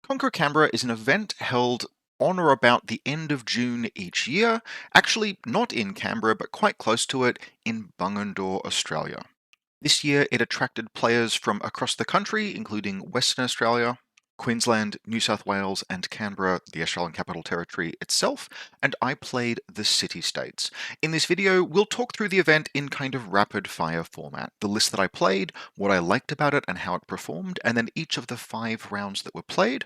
Conquer Canberra is an event held on or about the end of June each year, actually not in Canberra but quite close to it in Bungendore, Australia. This year it attracted players from across the country, including Western Australia, Queensland, New South Wales, and Canberra, the Australian Capital Territory itself, and I played the city-states. In this video, we'll talk through the event in kind of rapid-fire format. The list that I played, what I liked about it and how it performed, and then each of the 5 rounds that were played.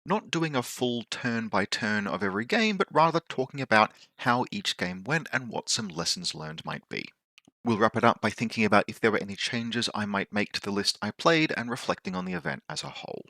Not doing a full turn-by-turn of every game, but rather talking about how each game went and what some lessons learned might be. We'll wrap it up by thinking about if there were any changes I might make to the list I played and reflecting on the event as a whole.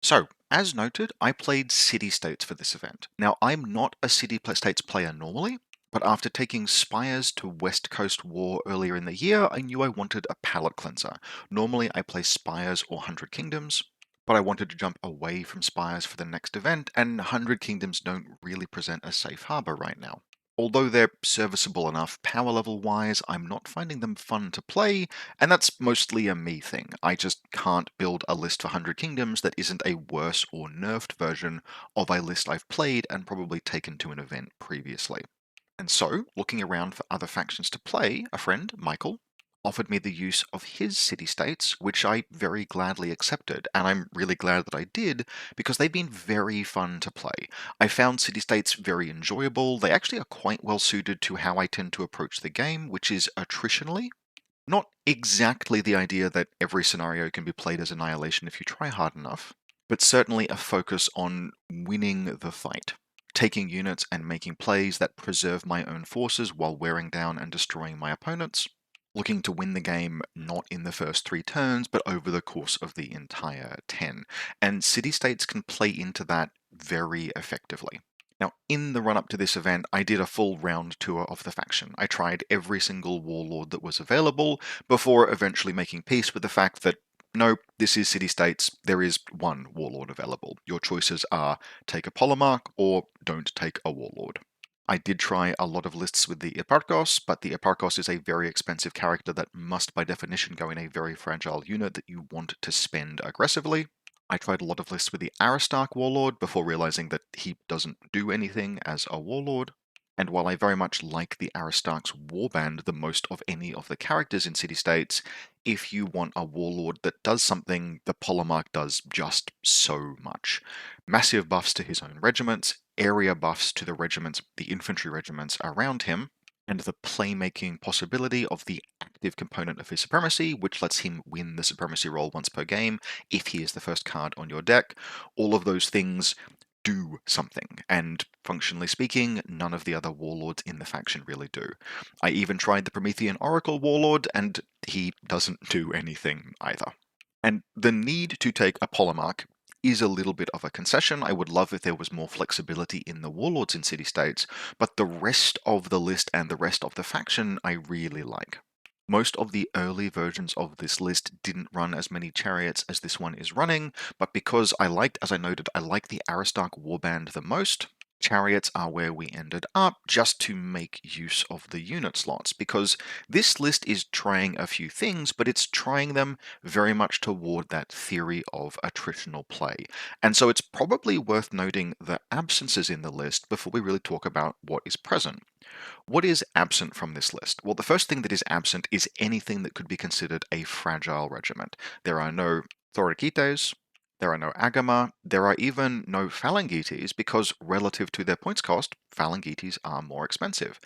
So, as noted, I played city-states for this event. Now, I'm not a city-states player normally, but after taking Spires to West Coast War earlier in the year, I knew I wanted a palate cleanser. Normally, I play Spires or 100 Kingdoms, but I wanted to jump away from Spires for the next event, and 100 Kingdoms don't really present a safe harbor right now. Although they're serviceable enough power level wise, I'm not finding them fun to play, and that's mostly a me thing. I just can't build a list for 100 Kingdoms that isn't a worse or nerfed version of a list I've played and probably taken to an event previously. And so, looking around for other factions to play, a friend, Michael, offered me the use of his city-states, which I very gladly accepted, and I'm really glad that I did, because they've been very fun to play. I found city-states very enjoyable. They actually are quite well suited to how I tend to approach the game, which is attritionally. Not exactly the idea that every scenario can be played as Annihilation if you try hard enough, but certainly a focus on winning the fight. Taking units and making plays that preserve my own forces while wearing down and destroying my opponents. Looking to win the game not in the first 3 turns, but over the course of the entire 10. And city-states can play into that very effectively. Now, in the run-up to this event, I did a full round tour of the faction. I tried every single warlord that was available, before eventually making peace with the fact that no, this is city-states, there is one warlord available. Your choices are take a polemarch or don't take a warlord. I did try a lot of lists with the Eparchos, but the Eparchos is a very expensive character that must by definition go in a very fragile unit that you want to spend aggressively. I tried a lot of lists with the Aristarch Warlord before realizing that he doesn't do anything as a warlord. And while I very much like the Aristarch's warband the most of any of the characters in city-states, if you want a warlord that does something, the Polemarch does just so much. Massive buffs to his own regiments, area buffs to the regiments, the infantry regiments around him, and the playmaking possibility of the active component of his supremacy, which lets him win the supremacy roll once per game if he is the first card on your deck. All of those things do something, and functionally speaking, none of the other warlords in the faction really do. I even tried the Promethean Oracle Warlord, and he doesn't do anything either. And the need to take a Polemarch is a little bit of a concession. I would love if there was more flexibility in the warlords in city-states, but the rest of the list and the rest of the faction I really like. Most of the early versions of this list didn't run as many chariots as this one is running, but because as I noted, I like the Aristarch warband the most, chariots are where we ended up just to make use of the unit slots, because this list is trying a few things, but it's trying them very much toward that theory of attritional play. And so it's probably worth noting the absences in the list before we really talk about what is present. What is absent from this list? Well, the first thing that is absent is anything that could be considered a fragile regiment. There are no Thorikites, there are no Agama, there are even no Phalangites because relative to their points cost, Phalangites are more expensive.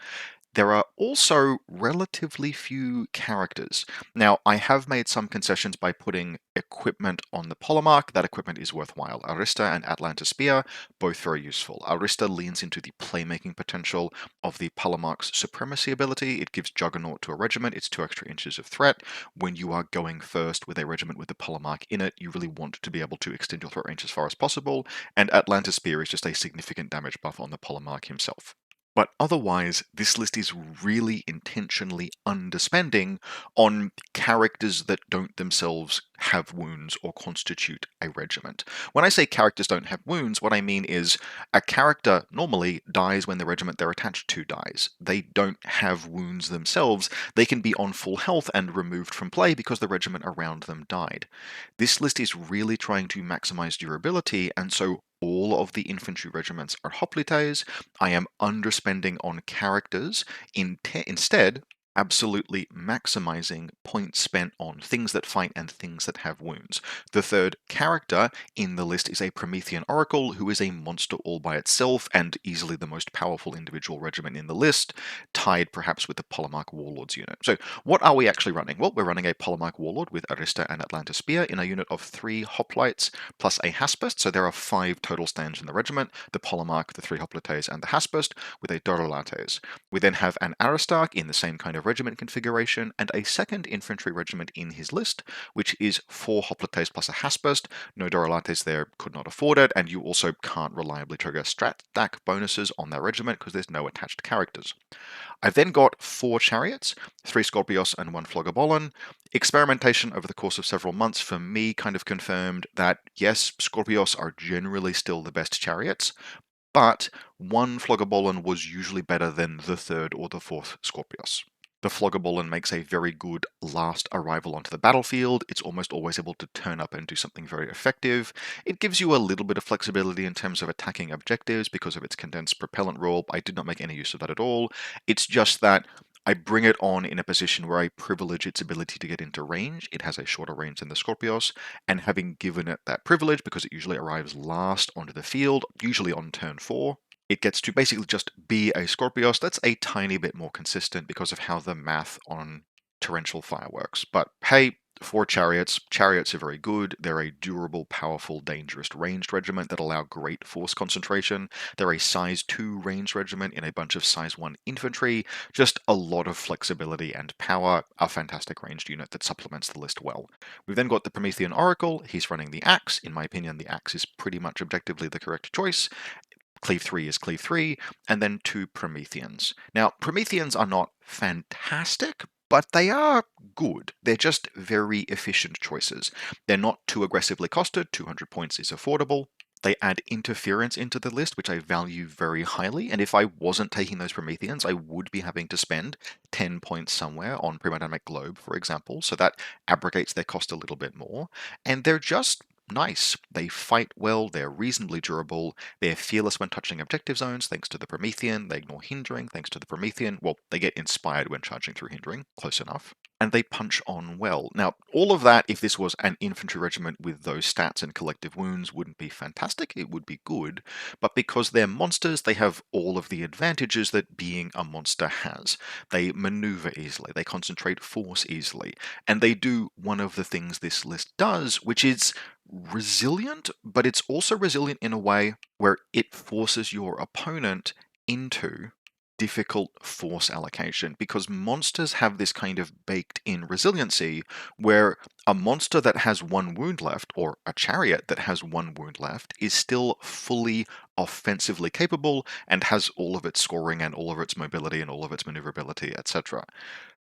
There are also relatively few characters. Now, I have made some concessions by putting equipment on the Polemarch. That equipment is worthwhile. Arista and Atlanta Spear, both very useful. Arista leans into the playmaking potential of the Polemarch's supremacy ability. It gives Juggernaut to a regiment. It's 2 extra inches of threat. When you are going first with a regiment with the Polemarch in it, you really want to be able to extend your threat range as far as possible. And Atlanta Spear is just a significant damage buff on the Polemarch himself. But otherwise, this list is really intentionally underspending on characters that don't themselves have wounds or constitute a regiment. When I say characters don't have wounds, what I mean is a character normally dies when the regiment they're attached to dies. They don't have wounds themselves. They can be on full health and removed from play because the regiment around them died. This list is really trying to maximize durability, and so all of the infantry regiments are hoplites. I am underspending on characters, instead absolutely maximizing points spent on things that fight and things that have wounds. The third character in the list is a Promethean Oracle, who is a monster all by itself and easily the most powerful individual regiment in the list, tied perhaps with the Polemarch Warlords unit. So what are we actually running? Well, we're running a Polemarch Warlord with Arista and Atlanta Spear in a unit of 3 hoplites plus a Haspist, so there are 5 total stands in the regiment: the Polemarch, the 3 hoplites, and the Haspist, with a Dorolates. We then have an Aristarch in the same kind of regiment configuration, and a second infantry regiment in his list, which is 4 hoplites plus a Haspist. No Dorolates there, could not afford it, and you also can't reliably trigger strat stack bonuses on that regiment because there's no attached characters. I've then got 4 chariots, 3 Scorpios and 1 Flogobolon. Experimentation over the course of several months for me kind of confirmed that yes, Scorpios are generally still the best chariots, but 1 Flogobolon was usually better than the 3rd or the 4th Scorpios. The Flogobolon makes a very good last arrival onto the battlefield. It's almost always able to turn up and do something very effective. It gives you a little bit of flexibility in terms of attacking objectives because of its condensed propellant role. I did not make any use of that at all. It's just that I bring it on in a position where I privilege its ability to get into range. It has a shorter range than the Scorpios, and having given it that privilege, because it usually arrives last onto the field, usually on turn 4, it gets to basically just be a Scorpios that's a tiny bit more consistent because of how the math on torrential fire works. But hey, for chariots are very good. They're a durable, powerful, dangerous ranged regiment that allow great force concentration. They're a size 2 ranged regiment in a bunch of size 1 infantry. Just a lot of flexibility and power. A fantastic ranged unit that supplements the list well. We've then got the Promethean Oracle. He's running the Axe. In my opinion, the Axe is pretty much objectively the correct choice. Cleave 3 is Cleave 3, and then 2 Prometheans. Now, Prometheans are not fantastic, but they are good. They're just very efficient choices. They're not too aggressively costed. 200 points is affordable. They add interference into the list, which I value very highly, and if I wasn't taking those Prometheans, I would be having to spend 10 points somewhere on Premodynamic Globe, for example, so that abrogates their cost a little bit more. And they're just nice. They fight well, they're reasonably durable, they're fearless when touching objective zones thanks to the Promethean, they ignore hindering thanks to the Promethean, well, they get inspired when charging through hindering, close enough, and they punch on well. Now, all of that, if this was an infantry regiment with those stats and collective wounds, wouldn't be fantastic, it would be good, but because they're monsters, they have all of the advantages that being a monster has. They maneuver easily, they concentrate force easily, and they do one of the things this list does, which is resilient, but it's also resilient in a way where it forces your opponent into difficult force allocation, because monsters have this kind of baked in resiliency where a monster that has 1 wound left, or a chariot that has 1 wound left, is still fully offensively capable and has all of its scoring and all of its mobility and all of its maneuverability, etc.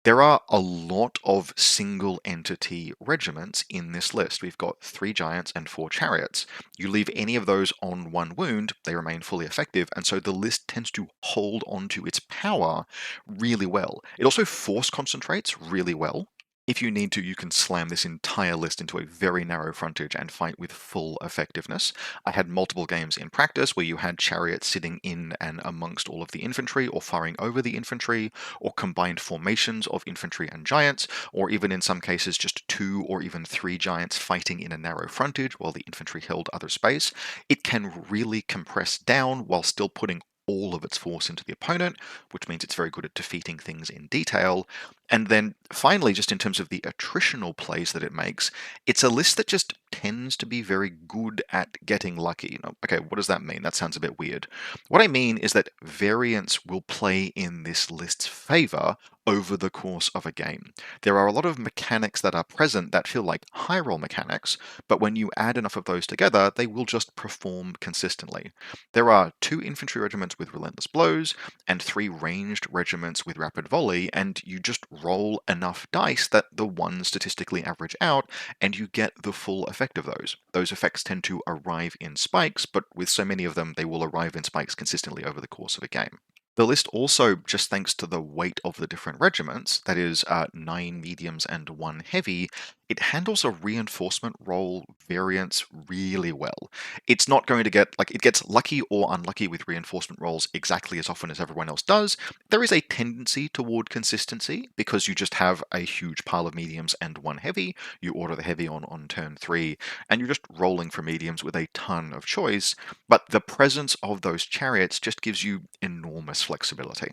There are a lot of single entity regiments in this list. We've got 3 giants and 4 chariots. You leave any of those on 1 wound, they remain fully effective, and so the list tends to hold onto its power really well. It also force concentrates really well. If you need to, you can slam this entire list into a very narrow frontage and fight with full effectiveness. I had multiple games in practice where you had chariots sitting in and amongst all of the infantry, or firing over the infantry, or combined formations of infantry and giants, or even in some cases just 2 or even 3 giants fighting in a narrow frontage while the infantry held other space. It can really compress down while still putting all of its force into the opponent, which means it's very good at defeating things in detail. And then finally, just in terms of the attritional plays that it makes, it's a list that just tends to be very good at getting lucky. Now, okay, what does that mean? That sounds a bit weird. What I mean is that variance will play in this list's favor over the course of a game. There are a lot of mechanics that are present that feel like high roll mechanics, but when you add enough of those together, they will just perform consistently. There are 2 infantry regiments with relentless blows, and 3 ranged regiments with rapid volley, and you just roll enough dice that the ones statistically average out, and you get the full effect of those. Those effects tend to arrive in spikes, but with so many of them, they will arrive in spikes consistently over the course of a game. The list also, just thanks to the weight of the different regiments, that is 9 mediums and 1 heavy, it handles a reinforcement roll variance really well. It's not going to get, like, it gets lucky or unlucky with reinforcement rolls exactly as often as everyone else does. There is a tendency toward consistency because you just have a huge pile of mediums and 1 heavy. You order the heavy on turn 3, and you're just rolling for mediums with a ton of choice. But the presence of those chariots just gives you enormous flexibility.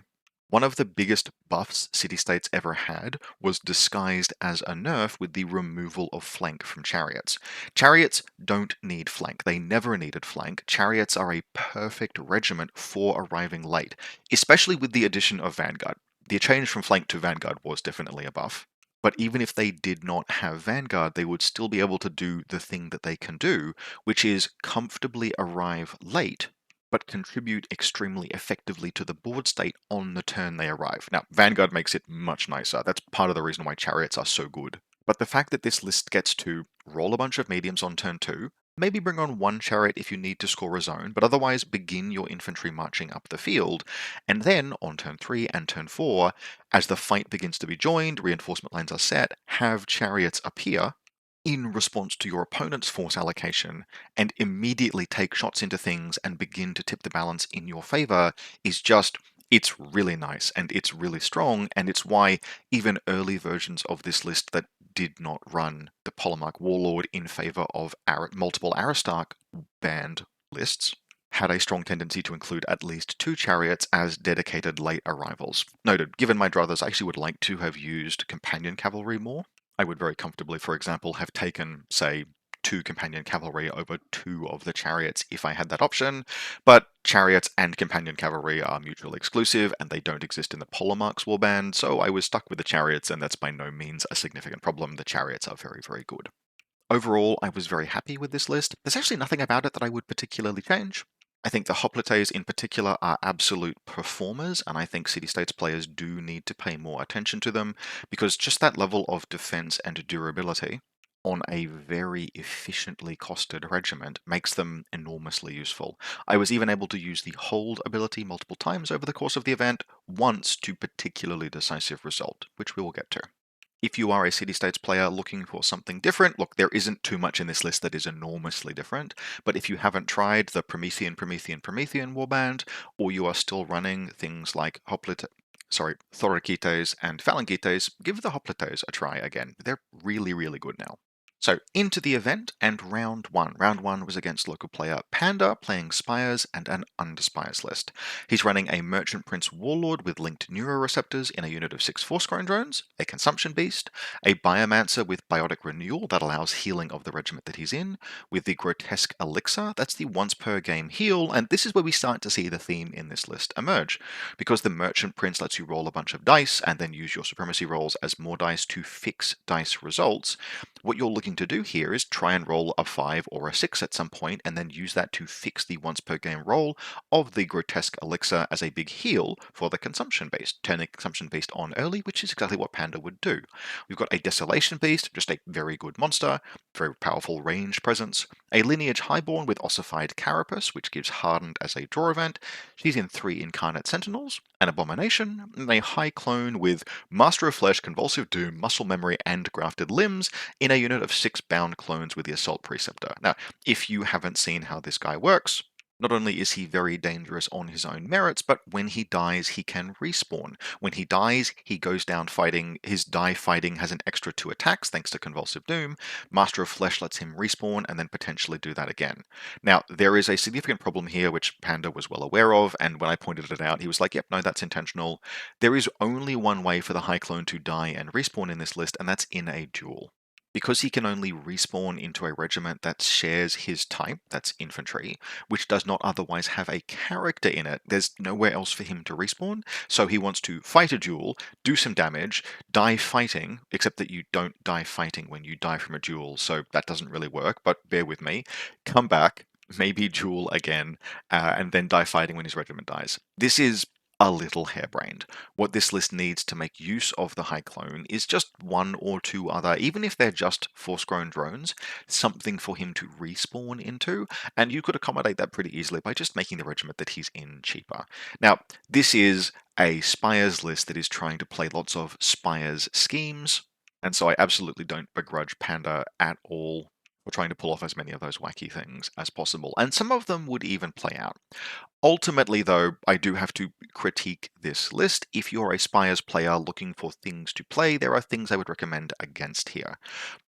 One of the biggest buffs city-states ever had was disguised as a nerf with the removal of flank from chariots. Chariots don't need flank. They never needed flank. Chariots are a perfect regiment for arriving late, especially with the addition of Vanguard. The change from flank to Vanguard was definitely a buff. But even if they did not have Vanguard, they would still be able to do the thing that they can do, which is comfortably arrive late but contribute extremely effectively to the board state on the turn they arrive. Now, Vanguard makes it much nicer. That's part of the reason why chariots are so good. But the fact that this list gets to roll a bunch of mediums on turn 2, maybe bring on 1 chariot if you need to score a zone, but otherwise begin your infantry marching up the field, and then on turn 3 and turn 4, as the fight begins to be joined, reinforcement lines are set, have chariots appear in response to your opponent's force allocation and immediately take shots into things and begin to tip the balance in your favor is just, it's really nice and it's really strong, and it's why even early versions of this list that did not run the Polemarch Warlord in favor of multiple Aristarch band lists had a strong tendency to include at least 2 chariots as dedicated late arrivals. Noted, given my druthers, I actually would like to have used companion cavalry more. I would very comfortably, for example, have taken, say, 2 companion cavalry over 2 of the chariots if I had that option, but chariots and companion cavalry are mutually exclusive and they don't exist in the Polemarch's warband, so I was stuck with the chariots, and that's by no means a significant problem. The chariots are very, very good. Overall, I was very happy with this list. There's actually nothing about it that I would particularly change. I think the hoplites in particular are absolute performers, and I think city-states players do need to pay more attention to them, because just that level of defense and durability on a very efficiently costed regiment makes them enormously useful. I was even able to use the hold ability multiple times over the course of the event, once to particularly decisive result, which we will get to. If you are a city-states player looking for something different, look, there isn't too much in this list that is enormously different, but if you haven't tried the Promethean warband, or you are still running things like Thorikites and Phalangites, give the Hoplites a try again. They're really, really good now. So into the event and round 1. Round 1 was against local player Panda, playing Spires and an Underspires list. He's running a Merchant Prince Warlord with linked neuroreceptors in a unit of 6 Force-Grown drones, a Consumption Beast, a Biomancer with Biotic Renewal that allows healing of the regiment that he's in, with the Grotesque Elixir, that's the once per game heal, and this is where we start to see the theme in this list emerge, because the Merchant Prince lets you roll a bunch of dice and then use your supremacy rolls as more dice to fix dice results. What you're looking to do here is try and roll a 5 or a 6 at some point, and then use that to fix the once per game roll of the Grotesque Elixir as a big heal for the Consumption Beast, turning Consumption Beast on early, which is exactly what Panda would do. We've got a Desolation Beast, just a very good monster, very powerful range presence, a Lineage Highborn with Ossified Carapace, which gives Hardened as a draw event. She's in 3 Incarnate Sentinels, an Abomination, and a High Clone with Master of Flesh, Convulsive Doom, Muscle Memory, and Grafted Limbs in a unit of 6 bound clones with the Assault Preceptor. Now, if you haven't seen how this guy works, Not only is he very dangerous on his own merits, but when he dies, he can respawn. When he dies, he goes down fighting. His die fighting has an extra 2 attacks thanks to Convulsive Doom. Master of Flesh lets him respawn and then potentially do that again. Now, there is a significant problem here, which Panda was well aware of, and when I pointed it out, he was like, yep, no, that's intentional. There is only one way for the High Clone to die and respawn in this list, and that's in a duel. Because he can only respawn into a regiment that shares his type, that's infantry, which does not otherwise have a character in it, there's nowhere else for him to respawn. So he wants to fight a duel, do some damage, die fighting, except that you don't die fighting when you die from a duel, so that doesn't really work, but bear with me. Come back, maybe duel again, and then die fighting when his regiment dies. This is a little harebrained. What this list needs to make use of the High Clone is just one or two other, even if they're just Force-grown drones, something for him to respawn into, and you could accommodate that pretty easily by just making the regiment that he's in cheaper. Now, this is a Spires list that is trying to play lots of Spires schemes, and so I absolutely don't begrudge Panda at all for trying to pull off as many of those wacky things as possible, and some of them would even play out. Ultimately, though, I do have to critique this list. If you're a Spires player looking for things to play, there are things I would recommend against here.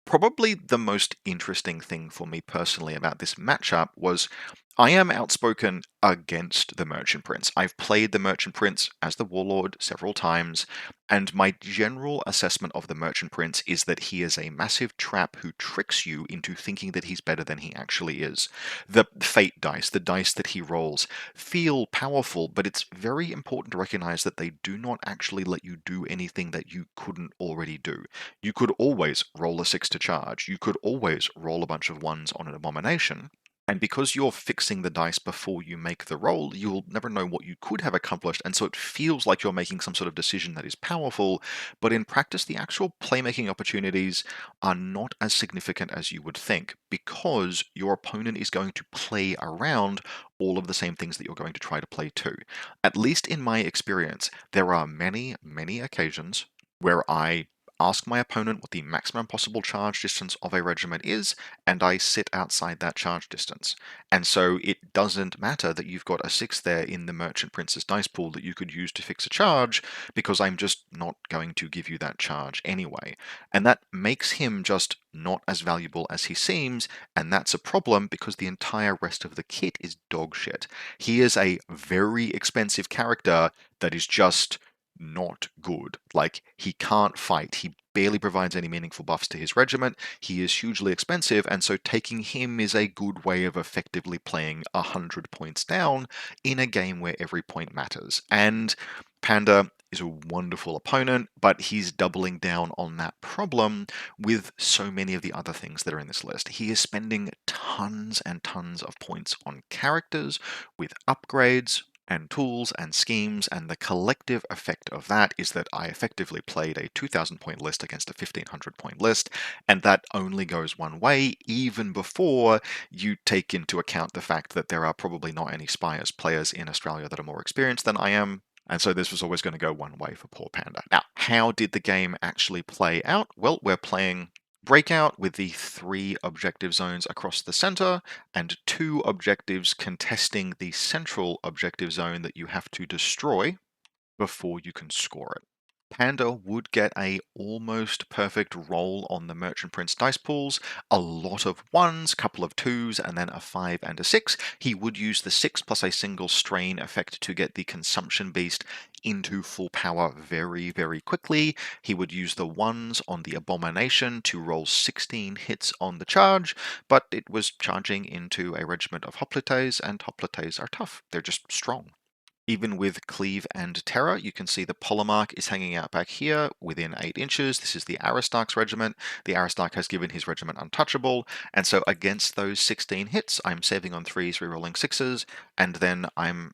Probably the most interesting thing for me personally about this matchup was I am outspoken against the Merchant Prince. I've played the Merchant Prince as the Warlord several times, and my general assessment of the Merchant Prince is that he is a massive trap who tricks you into thinking that he's better than he actually is. The fate dice, the dice that he rolls, feel powerful, but it's very important to recognize that they do not actually let you do anything that you couldn't already do. You could always roll a 6 to charge. You could always roll a bunch of 1s on an abomination. And because you're fixing the dice before you make the roll, you'll never know what you could have accomplished, and so it feels like you're making some sort of decision that is powerful, but in practice, the actual playmaking opportunities are not as significant as you would think, because your opponent is going to play around all of the same things that you're going to try to play too. At least in my experience, there are many, many occasions where I ask my opponent what the maximum possible charge distance of a regiment is, and I sit outside that charge distance. And so it doesn't matter that you've got a 6 there in the Merchant Prince's dice pool that you could use to fix a charge, because I'm just not going to give you that charge anyway. And that makes him just not as valuable as he seems, and that's a problem because the entire rest of the kit is dog shit. He is a very expensive character that is just not good. Like, he can't fight. He barely provides any meaningful buffs to his regiment. He is hugely expensive, and so taking him is a good way of effectively playing 100 points down in a game where every point matters. And Panda is a wonderful opponent, but he's doubling down on that problem with so many of the other things that are in this list. He is spending tons and tons of points on characters with upgrades and tools and schemes, and the collective effect of that is that I effectively played a 2,000 point list against a 1,500 point list, and that only goes one way, even before you take into account the fact that there are probably not any Spires players in Australia that are more experienced than I am. And so this was always going to go one way for poor Panda. Now, how did the game actually play out? Well, we're playing Breakout with the 3 objective zones across the center, and 2 objectives contesting the central objective zone that you have to destroy before you can score it. Panda would get a almost perfect roll on the Merchant Prince dice pools, a lot of 1s, couple of 2s, and then a 5 and a 6. He would use the 6 plus a single strain effect to get the Consumption Beast into full power very, very quickly. He would use the 1s on the Abomination to roll 16 hits on the charge, but it was charging into a regiment of Hoplites, and Hoplites are tough. They're just strong. Even with Cleave and Terror, you can see the Polemarch is hanging out back here within 8 inches. This is the Aristarch's regiment. The Aristarch has given his regiment untouchable, and so against those 16 hits, I'm saving on 3s, rerolling 6s, and then I'm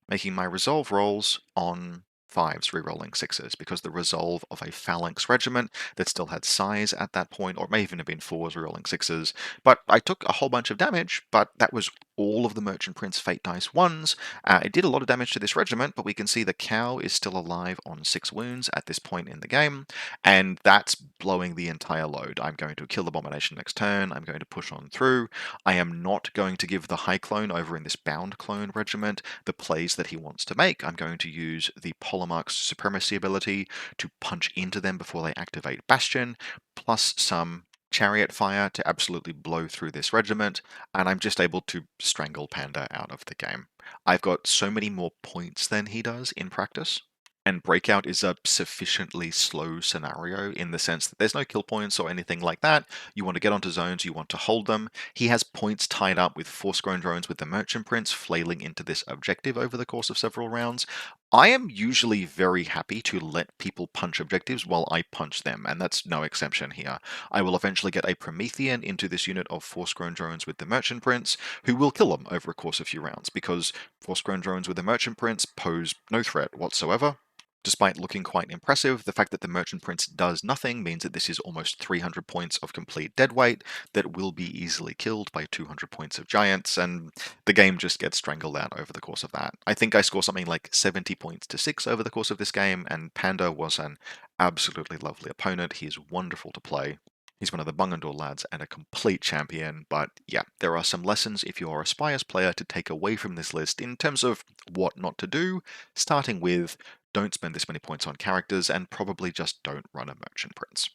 making my resolve rolls on 5s, rerolling 6s, because the resolve of a phalanx regiment that still had size at that point, or it may even have been 4s, rerolling 6s, but I took a whole bunch of damage, but that was all of the Merchant Prince Fate Dice 1s. It did a lot of damage to this regiment, but we can see the cow is still alive on 6 wounds at this point in the game, and that's blowing the entire load. I'm going to kill the Abomination next turn, I'm going to push on through. I am not going to give the High Clone over in this Bound Clone regiment the plays that he wants to make. I'm going to use the Polemarch's Supremacy ability to punch into them before they activate Bastion, plus some Chariot Fire to absolutely blow through this regiment, and I'm just able to strangle Panda out of the game. I've got so many more points than he does in practice, and Breakout is a sufficiently slow scenario in the sense that there's no kill points or anything like that. You want to get onto zones, you want to hold them. He has points tied up with Force-Grown Drones with the Merchant Prince flailing into this objective over the course of several rounds. I am usually very happy to let people punch objectives while I punch them, and that's no exception here. I will eventually get a Promethean into this unit of Force-Grown Drones with the Merchant Prince, who will kill them over a course of a few rounds, because Force-Grown Drones with the Merchant Prince pose no threat whatsoever. Despite looking quite impressive, the fact that the Merchant Prince does nothing means that this is almost 300 points of complete deadweight that will be easily killed by 200 points of Giants, and the game just gets strangled out over the course of that. I think I score something like 70 points to 6 over the course of this game, and Panda was an absolutely lovely opponent. He is wonderful to play. He's one of the Bungendore lads and a complete champion, but yeah, there are some lessons if you're a Spires player to take away from this list in terms of what not to do, starting with don't spend this many points on characters and probably just don't run a Merchant Prince.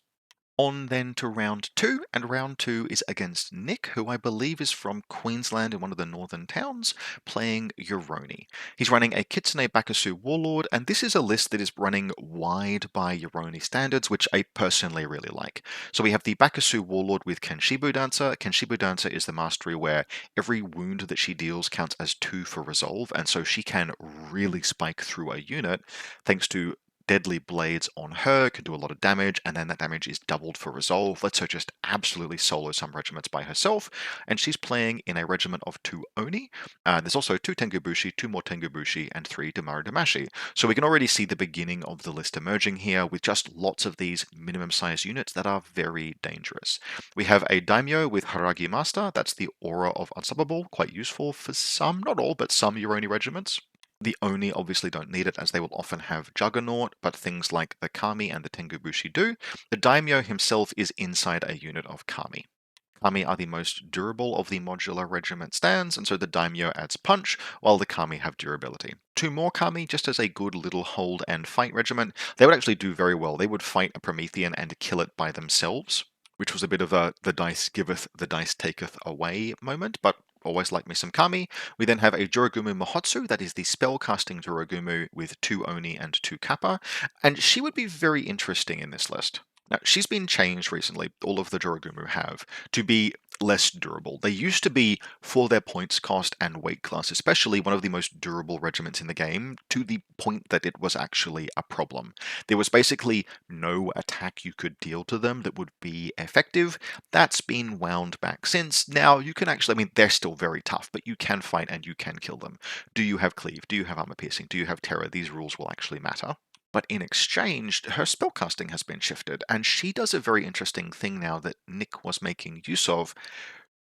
On then to round 2, and round 2 is against Nick, who I believe is from Queensland in one of the northern towns, playing Euroni. He's running a Kitsune Bakasu Warlord, and this is a list that is running wide by Euroni standards, which I personally really like. So we have the Bakasu Warlord with Kenshibu Dancer. Kenshibu Dancer is the mastery where every wound that she deals counts as 2 for resolve, and so she can really spike through a unit thanks to deadly blades on her, can do a lot of damage, and then that damage is doubled for resolve. Lets her just absolutely solo some regiments by herself, and she's playing in a regiment of 2 Oni. There's also 2 Tengubushi, 2 more Tengubushi, and 3 Damaru Damashi. So we can already see the beginning of the list emerging here with just lots of these minimum-sized units that are very dangerous. We have a Daimyo with Haragi Master, that's the Aura of Unstoppable, quite useful for some, not all, but some Euroni regiments. The Oni obviously don't need it as they will often have Juggernaut, but things like the Kami and the Tengubushi do. The Daimyo himself is inside a unit of Kami. Kami are the most durable of the modular regiment stands, and so the Daimyo adds punch, while the Kami have durability. 2 more Kami, just as a good little hold and fight regiment, they would actually do very well. They would fight a Promethean and kill it by themselves, which was a bit of a the dice giveth, the dice taketh away moment, but always like me some Kami. We then have a Jorogumu Mahotsu, that is the spellcasting Jorogumu with 2 Oni and 2 Kappa, and she would be very interesting in this list. Now, she's been changed recently, all of the Jorogumu have, to be less durable. They used to be, for their points cost and weight class especially, one of the most durable regiments in the game, to the point that it was actually a problem. There was basically no attack you could deal to them that would be effective. That's been wound back since. Now, you can actually, I mean, they're still very tough, but you can fight and you can kill them. Do you have Cleave? Do you have Armor Piercing? Do you have Terror? These rules will actually matter. But in exchange, her spellcasting has been shifted, and she does a very interesting thing now that Nick was making use of.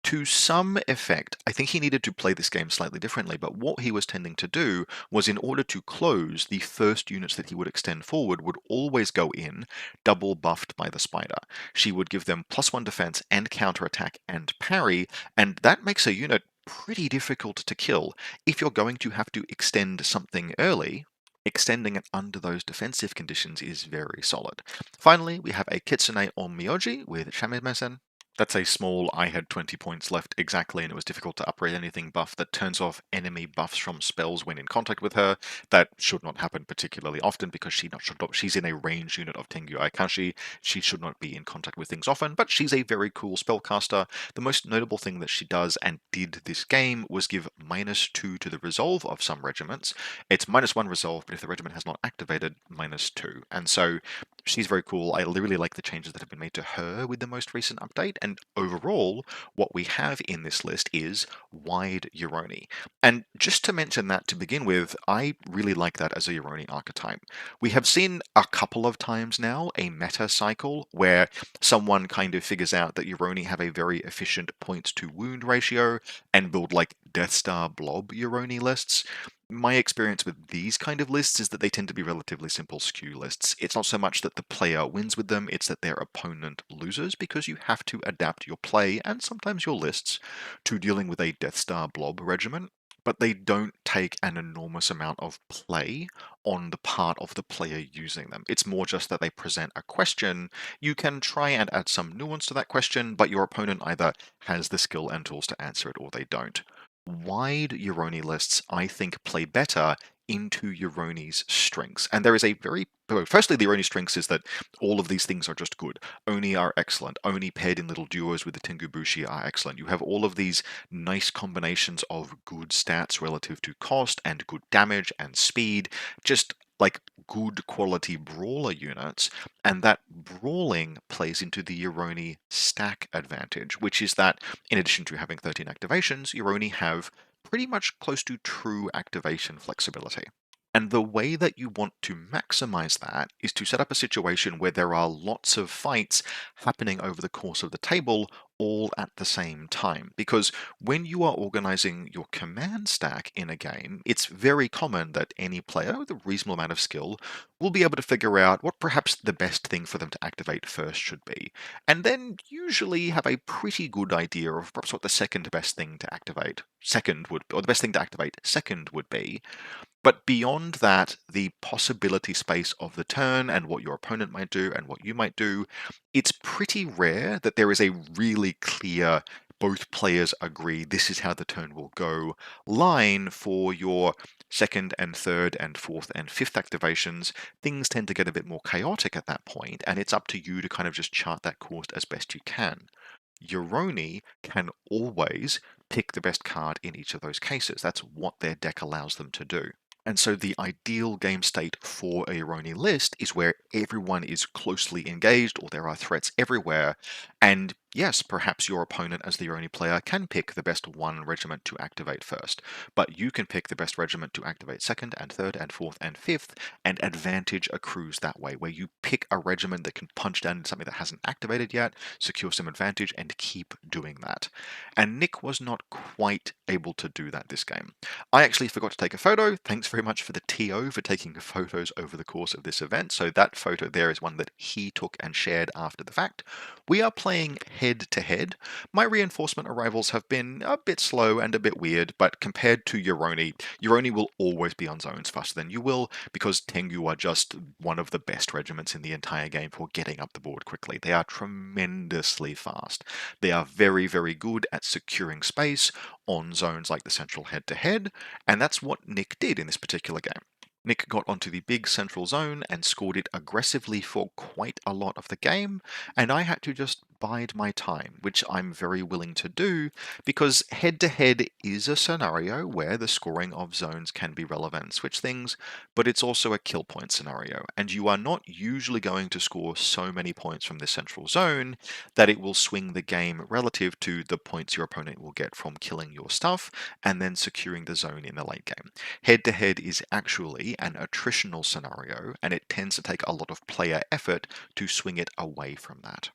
To some effect, I think he needed to play this game slightly differently, but what he was tending to do was, in order to close, the first units that he would extend forward would always go in double buffed by the spider. She would give them +1 defense and counterattack and parry, and that makes a unit pretty difficult to kill. If you're going to have to extend something early, extending it under those defensive conditions is very solid. Finally, we have a Kitsune Onmyoji with Shamisen. That's a small, I had 20 points left exactly, and it was difficult to upgrade anything buff that turns off enemy buffs from spells when in contact with her. That should not happen particularly often because she's in a range unit of Tengu Aikashi. She should not be in contact with things often, but she's a very cool spellcaster. The most notable thing that she does and did this game was give -2 to the resolve of some regiments. It's -1 resolve, but if the regiment has not activated, -2. And so She's very cool. I really like the changes that have been made to her with the most recent update. And overall, what we have in this list is wide Euroni. And just to mention that to begin with, I really like that as a Euroni archetype. We have seen a couple of times now a meta cycle where someone kind of figures out that Euroni have a very efficient points to wound ratio and build like Death Star blob Euroni lists. My experience with these kind of lists is that they tend to be relatively simple skew lists. It's not so much that the player wins with them, it's that their opponent loses because you have to adapt your play and sometimes your lists to dealing with a Death Star blob regiment, but they don't take an enormous amount of play on the part of the player using them. It's more just that they present a question. You can try and add some nuance to that question, but your opponent either has the skill and tools to answer it or they don't. Wide Euroni lists, I think, play better into Euroni's strengths. And there is a very firstly, the Euroni strengths is that all of these things are just good. Oni are excellent. Oni paired in little duos with the Tengubushi are excellent. You have all of these nice combinations of good stats relative to cost and good damage and speed, just like good quality brawler units, and that brawling plays into the Euroni stack advantage, which is that in addition to having 13 activations, you only have pretty much close to true activation flexibility. And the way that you want to maximize that is to set up a situation where there are lots of fights happening over the course of the table all at the same time. Because when you are organizing your command stack in a game, it's very common that any player with a reasonable amount of skill will be able to figure out what perhaps the best thing for them to activate first should be, and then usually have a pretty good idea of perhaps what the second best thing to activate second would, or the best thing to activate second would be. But beyond that, the possibility space of the turn and what your opponent might do and what you might do, it's pretty rare that there is a really clear, both players agree this is how the turn will go line for your second and third and fourth and fifth activations. Things tend to get a bit more chaotic at that point, and it's up to you to kind of just chart that course as best you can. Euroni can always pick the best card in each of those cases. That's what their deck allows them to do. And so the ideal game state for a Euroni list is where everyone is closely engaged or there are threats everywhere. And yes, perhaps your opponent as the Euroni player can pick the best one regiment to activate first, but you can pick the best regiment to activate second and third and fourth and fifth, and advantage accrues that way, where you pick a regiment that can punch down something that hasn't activated yet, secure some advantage, and keep doing that. And Nick was not quite able to do that this game. I actually forgot to take a photo. Thanks very much for the TO for taking photos over the course of this event. So that photo there is one that he took and shared after the fact. We are playing head to head. My reinforcement arrivals have been a bit slow and a bit weird, but compared to Euroni, Euroni will always be on zones faster than you will because Tengu are just one of the best regiments in the entire game for getting up the board quickly. They are tremendously fast. They are very, very good at securing space on zones like the central head to head, and that's what Nick did in this particular game. Nick got onto the big central zone and scored it aggressively for quite a lot of the game, and I had to just bide my time, which I'm very willing to do because head to head is a scenario where the scoring of zones can be relevant and switch things, but it's also a kill point scenario, and you are not usually going to score so many points from this central zone that it will swing the game relative to the points your opponent will get from killing your stuff and then securing the zone in the late game. Head to head is actually an attritional scenario, and it tends to take a lot of player effort to swing it away from that.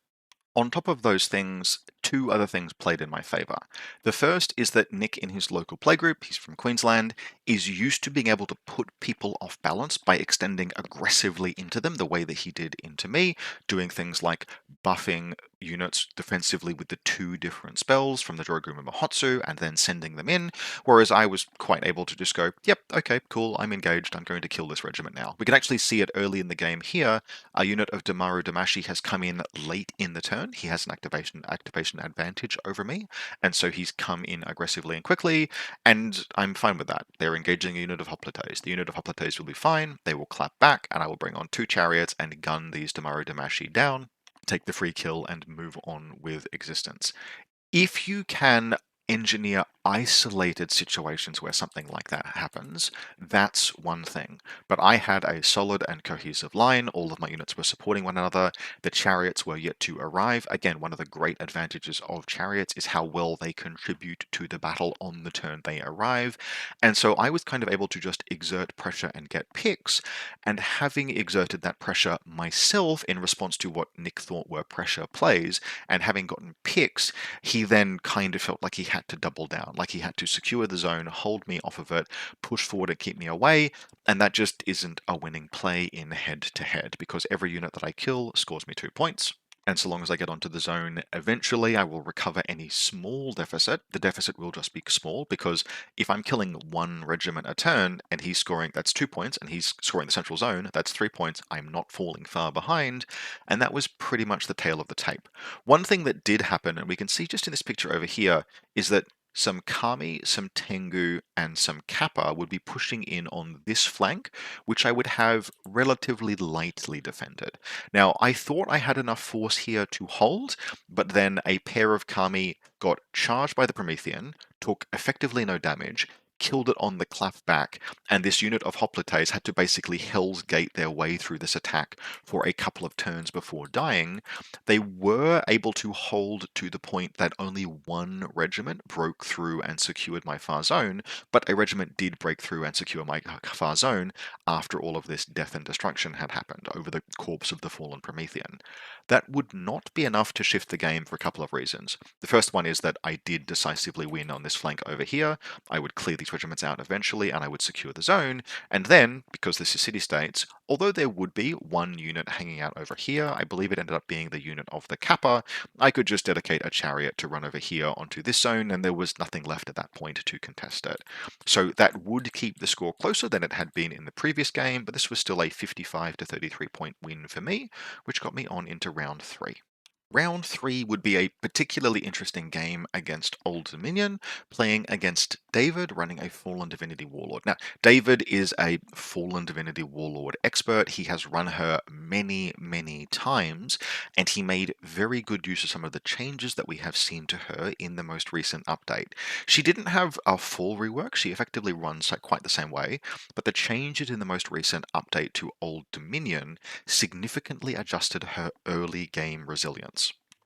On top of those things, two other things played in my favour. The first is that Nick, in his local playgroup, he's from Queensland, is used to being able to put people off balance by extending aggressively into them the way that he did into me, doing things like buffing units defensively with the two different spells from the Joroguma Mahotsu and then sending them in, whereas I was quite able to just go, yep, okay, cool, I'm engaged, I'm going to kill this regiment now. We can actually see it early in the game here. A unit of Damaru Damashi has come in late in the turn. He has an activation advantage over me, and so he's come in aggressively and quickly, and I'm fine with that. They're engaging a unit of Hoplites. The unit of Hoplites will be fine, they will clap back, and I will bring on two chariots and gun these Damaru Damashi down, take the free kill, and move on with existence. If you can engineer isolated situations where something like that happens, that's one thing. But I had a solid and cohesive line. All of my units were supporting one another. The chariots were yet to arrive. Again, one of the great advantages of chariots is how well they contribute to the battle on the turn they arrive. And so I was kind of able to just exert pressure and get picks. And having exerted that pressure myself in response to what Nick thought were pressure plays, and having gotten picks, he then kind of felt like he had to double down, like he had to secure the zone, hold me off of it, push forward and keep me away, and that just isn't a winning play in head-to-head, because every unit that I kill scores me 2 points. And so long as I get onto the zone, eventually I will recover any small deficit. The deficit will just be small, because if I'm killing one regiment a turn and he's scoring, that's 2 points, and he's scoring the central zone, that's 3 points, I'm not falling far behind. And that was pretty much the tail of the tape. One thing that did happen, and we can see just in this picture over here, is that some Kami, some Tengu, and some Kappa would be pushing in on this flank, which I would have relatively lightly defended. Now, I thought I had enough force here to hold, but then a pair of Kami got charged by the Promethean, took effectively no damage, killed it on the clap back, and this unit of hoplites had to basically Hell's Gate their way through this attack for a couple of turns before dying. They were able to hold to the point that only one regiment broke through and secured my far zone, but a regiment did break through and secure my far zone after all of this death and destruction had happened over the corpse of the fallen Promethean. That would not be enough to shift the game for a couple of reasons. The first one is that I did decisively win on this flank over here. I would clear these regiments out eventually and I would secure the zone, and then, because this is city-states, although there would be one unit hanging out over here, I believe it ended up being the unit of the Kappa, I could just dedicate a chariot to run over here onto this zone, and there was nothing left at that point to contest it. So that would keep the score closer than it had been in the previous game, but this was still a 55 to 33 point win for me, which got me on into round 3. Round 3 would be a particularly interesting game against Old Dominion, playing against David, running a Fallen Divinity Warlord. Now, David is a Fallen Divinity Warlord expert. He has run her many, many times, and he made very good use of some of the changes that we have seen to her in the most recent update. She didn't have a full rework, she effectively runs quite the same way, but the changes in the most recent update to Old Dominion significantly adjusted her early game resilience.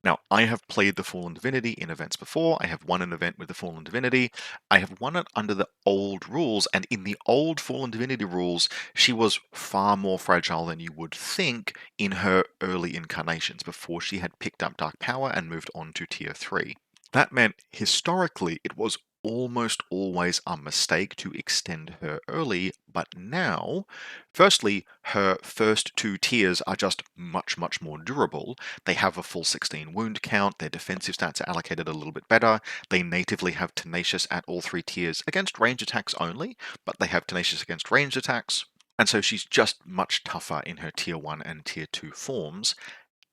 Now, I have played the Fallen Divinity in events before. I have won an event with the Fallen Divinity. I have won it under the old rules, and in the old Fallen Divinity rules, she was far more fragile than you would think in her early incarnations before she had picked up Dark Power and moved on to Tier 3. That meant historically it was almost always a mistake to extend her early, but now, firstly, her first 2 tiers are just much, much more durable. They have a full 16 wound count, their defensive stats are allocated a little bit better, they natively have Tenacious at all 3 tiers against range attacks only, but they have Tenacious against ranged attacks, and so she's just much tougher in her Tier 1 and Tier 2 forms,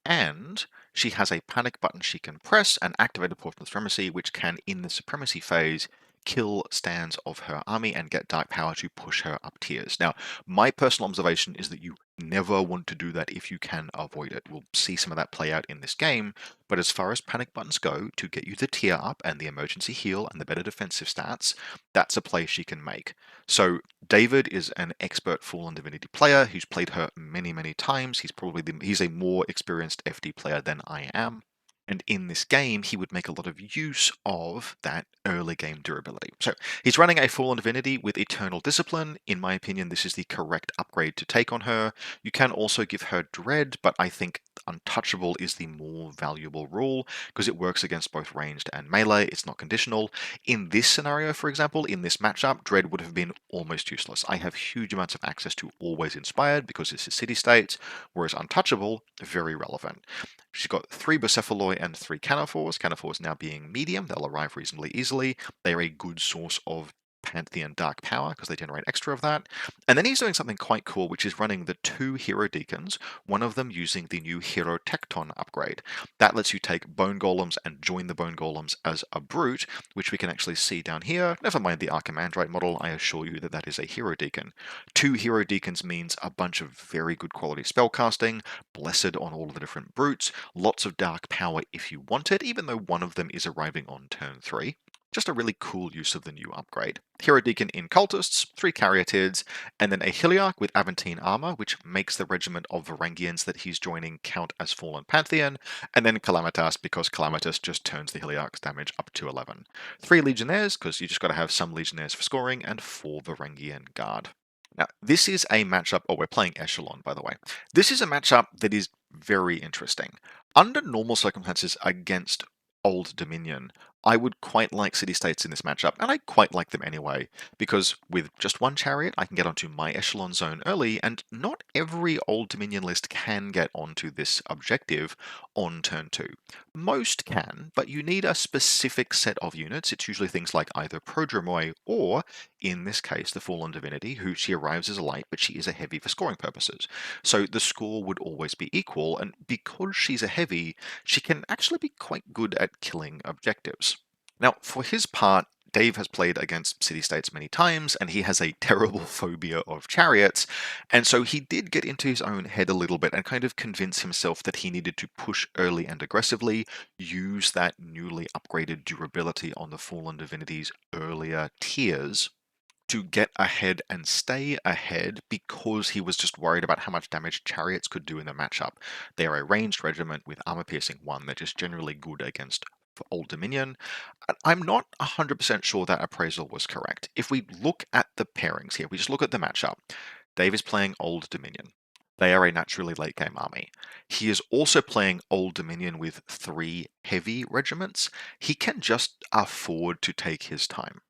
and she has a panic button she can press and activate a portion of supremacy, which can, in the supremacy phase, kill stands of her army and get dark power to push her up tiers. Now, my personal observation is that you never want to do that if you can avoid it. We'll see some of that play out in this game, but as far as panic buttons go, to get you the tier up and the emergency heal and the better defensive stats, that's a play she can make. So David is an expert Fallen Divinity player who's played her many, many times. He's a more experienced FD player than I am. And in this game, he would make a lot of use of that early game durability. So he's running a Fallen Divinity with Eternal Discipline. In my opinion, this is the correct upgrade to take on her. You can also give her Dread, but I think Untouchable is the more valuable rule because it works against both ranged and melee. It's not conditional. In this scenario, for example, in this matchup, Dread would have been almost useless. I have huge amounts of access to Always Inspired because this is city-states, whereas Untouchable, very relevant. She's got 3 Bucephaloi and 3 Canophores. Canophores now being medium, they'll arrive reasonably easily. They are a good source of Pantheon Dark Power because they generate extra of that. And then he's doing something quite cool, which is running the 2 Hero Deacons, one of them using the new Hero Tecton upgrade. That lets you take Bone Golems and join the Bone Golems as a brute, which we can actually see down here. Never mind the Archimandrite model, I assure you that that is a Hero Deacon. 2 Hero Deacons means a bunch of very good quality spellcasting, blessed on all of the different brutes, lots of dark power if you want it, even though one of them is arriving on turn 3. Just a really cool use of the new upgrade. Hero Deacon in Cultists, 3 Caryatids, and then a Heliarch with Aventine armor, which makes the regiment of Varangians that he's joining count as Fallen Pantheon, and then Calamitas because Calamitas just turns the Heliarch's damage up to 11. 3 Legionnaires, because you just got to have some Legionnaires for scoring, and 4 Varangian Guard. Now, this is a matchup, oh, we're playing Echelon, by the way. This is a matchup that is very interesting. Under normal circumstances against Old Dominion, I would quite like city-states in this matchup, and I quite like them anyway, because with just one chariot, I can get onto my Echelon zone early, and not every Old Dominion list can get onto this objective on turn 2. Most can, but you need a specific set of units. It's usually things like either Prodromoy or, in this case, the Fallen Divinity, who she arrives as a light, but she is a heavy for scoring purposes. So the score would always be equal, and because she's a heavy, she can actually be quite good at killing objectives. Now, for his part, Dave has played against city-states many times, and he has a terrible phobia of chariots, and so he did get into his own head a little bit and kind of convince himself that he needed to push early and aggressively, use that newly upgraded durability on the Fallen Divinity's earlier tiers to get ahead and stay ahead because he was just worried about how much damage chariots could do in the matchup. They are a ranged regiment with armor piercing 1. They're just generally good against Old Dominion. I'm not 100% sure that appraisal was correct. If we look at the pairings here, we just look at the matchup. Dave is playing Old Dominion. They are a naturally late game army. He is also playing Old Dominion with 3 heavy regiments. He can just afford to take his time.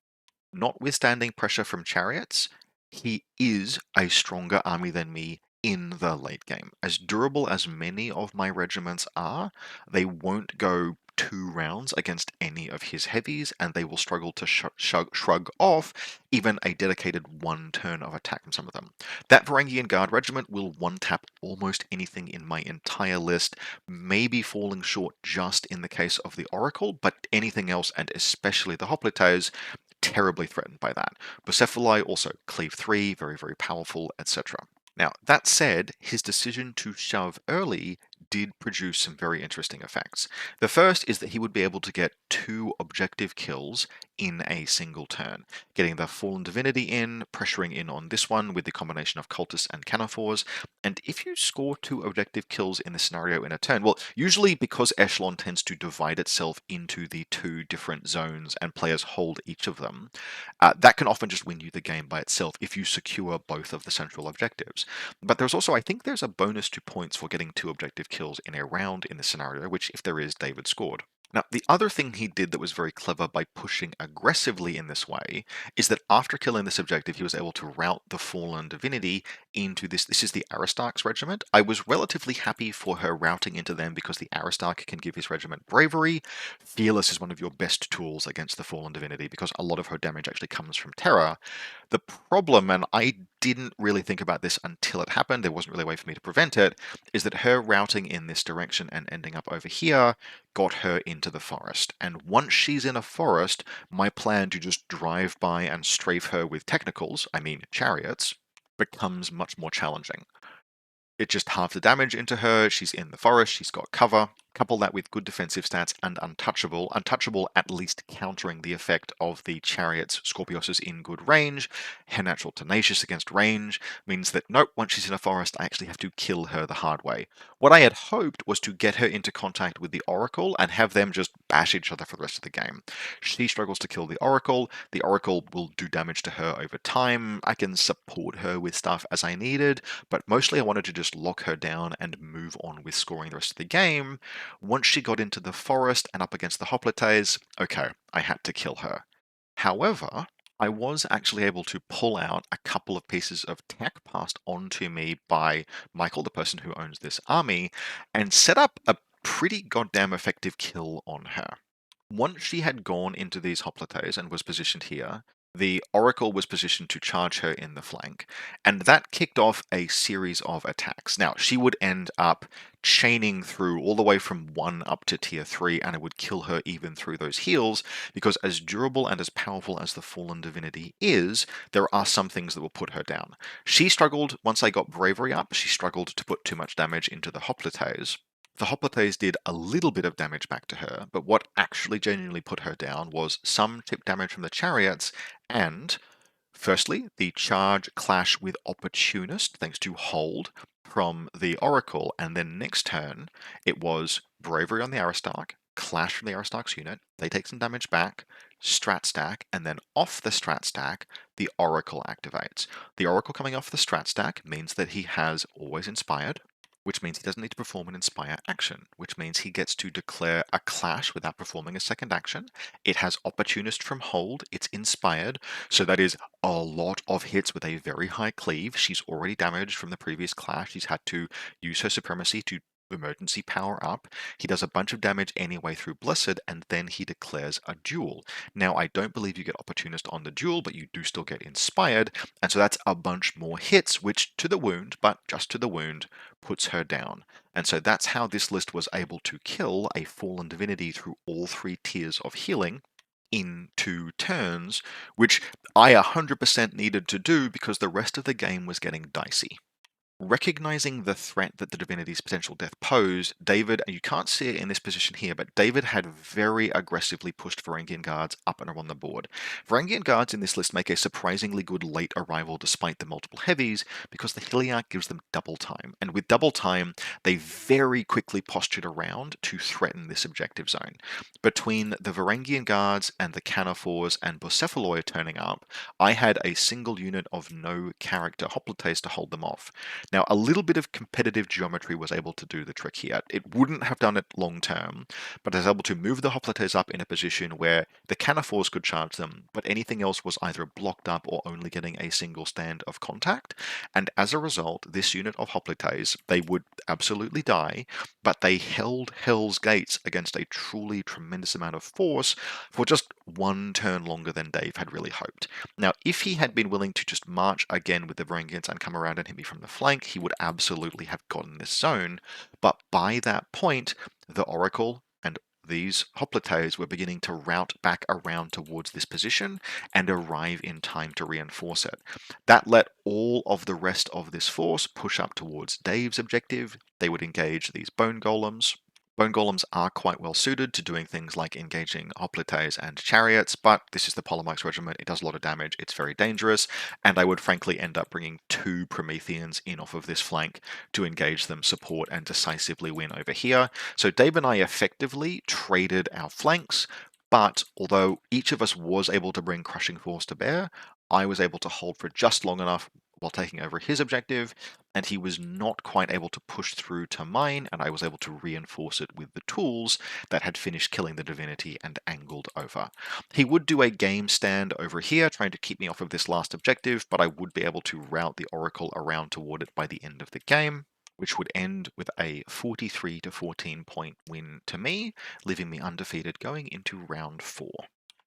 Notwithstanding pressure from chariots, he is a stronger army than me in the late game. As durable as many of my regiments are, they won't go 2 rounds against any of his heavies, and they will struggle to shrug off even a dedicated 1 turn of attack from some of them. That Varangian Guard regiment will one-tap almost anything in my entire list, maybe falling short just in the case of the Oracle, but anything else, and especially the Hoplites, terribly threatened by that. Bucephali also cleave 3, very, very powerful, etc. Now, that said, his decision to shove early did produce some very interesting effects. The first is that he would be able to get 2 objective kills in a single turn, getting the Fallen Divinity in, pressuring in on this one with the combination of Cultists and Canophores, and if you score 2 objective kills in the scenario in a turn, well, usually because Echelon tends to divide itself into the 2 different zones and players hold each of them, that can often just win you the game by itself if you secure both of the central objectives. But there's also, I think there's a bonus to points for getting 2 objective kills in a round in this scenario, which if there is, David scored. Now, the other thing he did that was very clever by pushing aggressively in this way is that after killing this objective, he was able to route the Fallen Divinity into this. This is the Aristarch's regiment. I was relatively happy for her routing into them because the Aristarch can give his regiment bravery. Fearless is one of your best tools against the Fallen Divinity because a lot of her damage actually comes from terror. The problem, and I didn't really think about this until it happened, there wasn't really a way for me to prevent it, is that her routing in this direction and ending up over here got her into the forest. And once she's in a forest, my plan to just drive by and strafe her with technicals, I mean chariots, becomes much more challenging. It just halves the damage into her. She's in the forest. She's got cover. Couple that with good defensive stats and untouchable. Untouchable at least countering the effect of the chariot's Scorpios in good range. Her natural tenacious against range means that nope, once she's in a forest, I actually have to kill her the hard way. What I had hoped was to get her into contact with the Oracle and have them just bash each other for the rest of the game. She struggles to kill the Oracle. The Oracle will do damage to her over time. I can support her with stuff as I needed, but mostly I wanted to just lock her down and move on with scoring the rest of the game. Once she got into the forest and up against the Hoplites, okay, I had to kill her. However, I was actually able to pull out a couple of pieces of tech passed on to me by Michael, the person who owns this army, and set up a pretty goddamn effective kill on her. Once she had gone into these Hoplites and was positioned here, the Oracle was positioned to charge her in the flank, and that kicked off a series of attacks. Now, she would end up chaining through all the way from 1 up to tier 3, and it would kill her even through those heals, because as durable and as powerful as the Fallen Divinity is, there are some things that will put her down. She struggled, once I got Bravery up, she struggled to put too much damage into the Hoplites. The Hoplites did a little bit of damage back to her, but what actually genuinely put her down was some tip damage from the chariots and, firstly, the charge clash with Opportunist, thanks to hold from the Oracle, and then next turn it was Bravery on the Aristarch, clash from the Aristarch's unit, they take some damage back, strat stack, and then off the strat stack, the Oracle activates. The Oracle coming off the strat stack means that he has always inspired, which means he doesn't need to perform an inspire action, which means he gets to declare a clash without performing a second action. It has Opportunist from hold, it's inspired, so that is a lot of hits with a very high cleave. She's already damaged from the previous clash. She's had to use her supremacy to emergency power up. He does a bunch of damage anyway through Blessed, and then he declares a duel. Now, I don't believe you get Opportunist on the duel, but you do still get inspired, and so that's a bunch more hits, which to the wound, but just to the wound, puts her down. And so that's how this list was able to kill a fallen divinity through all 3 tiers of healing in 2 turns, which I 100% needed to do because the rest of the game was getting dicey. Recognizing the threat that the divinity's potential death posed, David, and you can't see it in this position here, but David had very aggressively pushed Varangian Guards up and around the board. Varangian Guards in this list make a surprisingly good late arrival despite the multiple heavies, because the Heliarch gives them double time, and with double time, they very quickly postured around to threaten this objective zone. Between the Varangian Guards and the Canophores and Bucephaloi turning up, I had a single unit of no character Hoplites to hold them off. Now, a little bit of competitive geometry was able to do the trick here. It wouldn't have done it long term, but I was able to move the Hoplites up in a position where the Canophores could charge them, but anything else was either blocked up or only getting a single stand of contact. And as a result, this unit of Hoplites, they would absolutely die, but they held Hell's Gates against a truly tremendous amount of force for just 1 turn longer than Dave had really hoped. Now, if he had been willing to just march again with the Varangians and come around and hit me from the flank, he would absolutely have gotten this zone. But by that point, the Oracle and these Hoplites were beginning to route back around towards this position and arrive in time to reinforce it. That let all of the rest of this force push up towards Dave's objective. They would engage these bone golems. Bone golems are quite well suited to doing things like engaging hoplites and chariots, but this is the Polemyx regiment. It does a lot of damage. It's very dangerous, and I would frankly end up bringing 2 Prometheans in off of this flank to engage them, support, and decisively win over here. So Dave and I effectively traded our flanks, but although each of us was able to bring Crushing Force to bear, I was able to hold for just long enough while taking over his objective, and he was not quite able to push through to mine, and I was able to reinforce it with the tools that had finished killing the divinity and angled over. He would do a game stand over here, trying to keep me off of this last objective, but I would be able to route the Oracle around toward it by the end of the game, which would end with a 43 to 14 point win to me, leaving me undefeated going into round 4.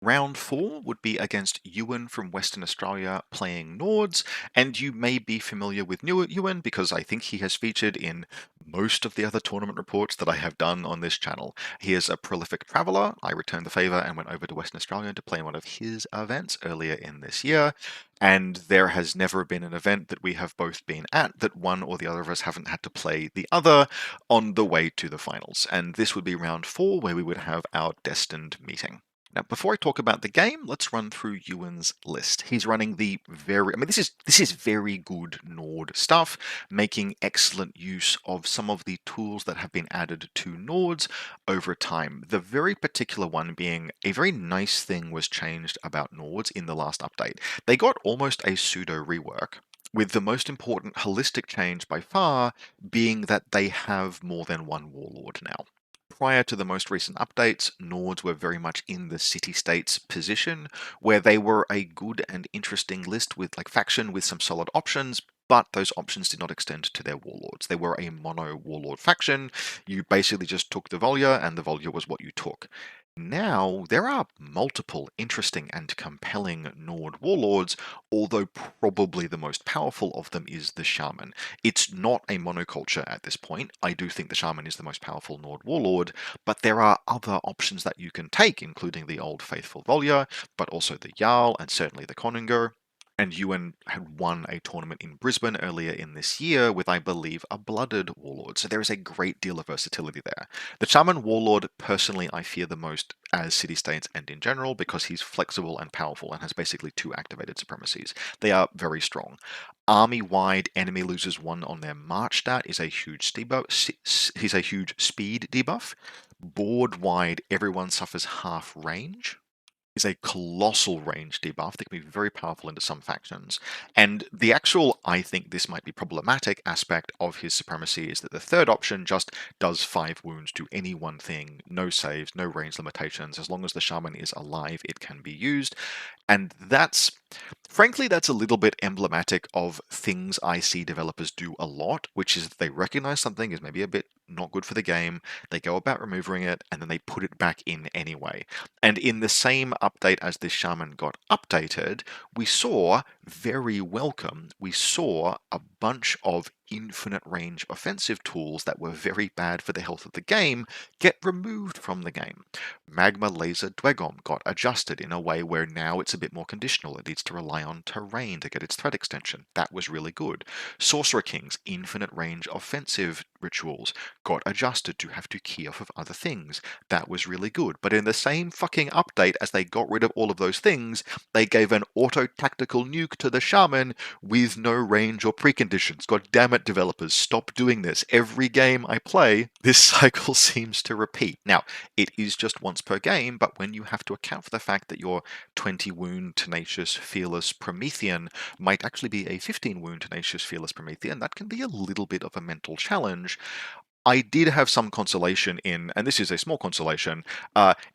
Round 4 would be against Ewan from Western Australia playing Nords, and you may be familiar with Ewan because I think he has featured in most of the other tournament reports that I have done on this channel. He is a prolific traveller. I returned the favour and went over to Western Australia to play one of his events earlier in this year, and there has never been an event that we have both been at that one or the other of us haven't had to play the other on the way to the finals, and this would be round 4 where we would have our destined meeting. Now, before I talk about the game, let's run through Ewan's list. He's running the this is very good Nord stuff, making excellent use of some of the tools that have been added to Nords over time. The very particular one being a very nice thing was changed about Nords in the last update. They got almost a pseudo rework, with the most important holistic change by far being that they have more than one warlord now. Prior to the most recent updates, Nords were very much in the city-states position, where they were a good and interesting list with faction with some solid options, but those options did not extend to their warlords. They were a mono warlord faction. You basically just took the Volya, and the Volya was what you took. Now, there are multiple interesting and compelling Nord warlords, although probably the most powerful of them is the Shaman. It's not a monoculture at this point. I do think the Shaman is the most powerful Nord warlord, but there are other options that you can take, including the old faithful Volya, but also the Jarl and certainly the Konungur. And Ewan had won a tournament in Brisbane earlier in this year with, I believe, a blooded warlord. So there is a great deal of versatility there. The Shaman warlord, personally, I fear the most as city-states and in general because he's flexible and powerful and has basically two activated supremacies. They are very strong. Army-wide, enemy loses one on their march stat is a huge he's a huge speed debuff. Board-wide, everyone suffers half range is a colossal range debuff that can be very powerful into some factions. And the actual, I think this might be problematic aspect of his supremacy is that the third option just does 5 wounds to any one thing, no saves, no range limitations. As long as the shaman is alive, it can be used. And that's, frankly, that's a little bit emblematic of things I see developers do a lot, which is that they recognize something is maybe a bit not good for the game, they go about removing it, and then they put it back in anyway. And in the same update as this shaman got updated, we saw, very welcome, we saw a bunch of infinite range offensive tools that were very bad for the health of the game get removed from the game. Magma Laser Dwegom got adjusted in a way where now it's a bit more conditional. It needs to rely on terrain to get its threat extension. That was really good. Sorcerer King's infinite range offensive rituals got adjusted to have to key off of other things. That was really good. But in the same fucking update, as they got rid of all of those things, they gave an auto-tactical nuke to the shaman with no range or preconditions. God damn it, developers, stop doing this. Every game I play, this cycle seems to repeat. Now, it is just once per game, but when you have to account for the fact that your 20 wound tenacious fearless Promethean might actually be a 15 wound tenacious fearless Promethean, that can be a little bit of a mental challenge. I did have some consolation in, and this is a small consolation,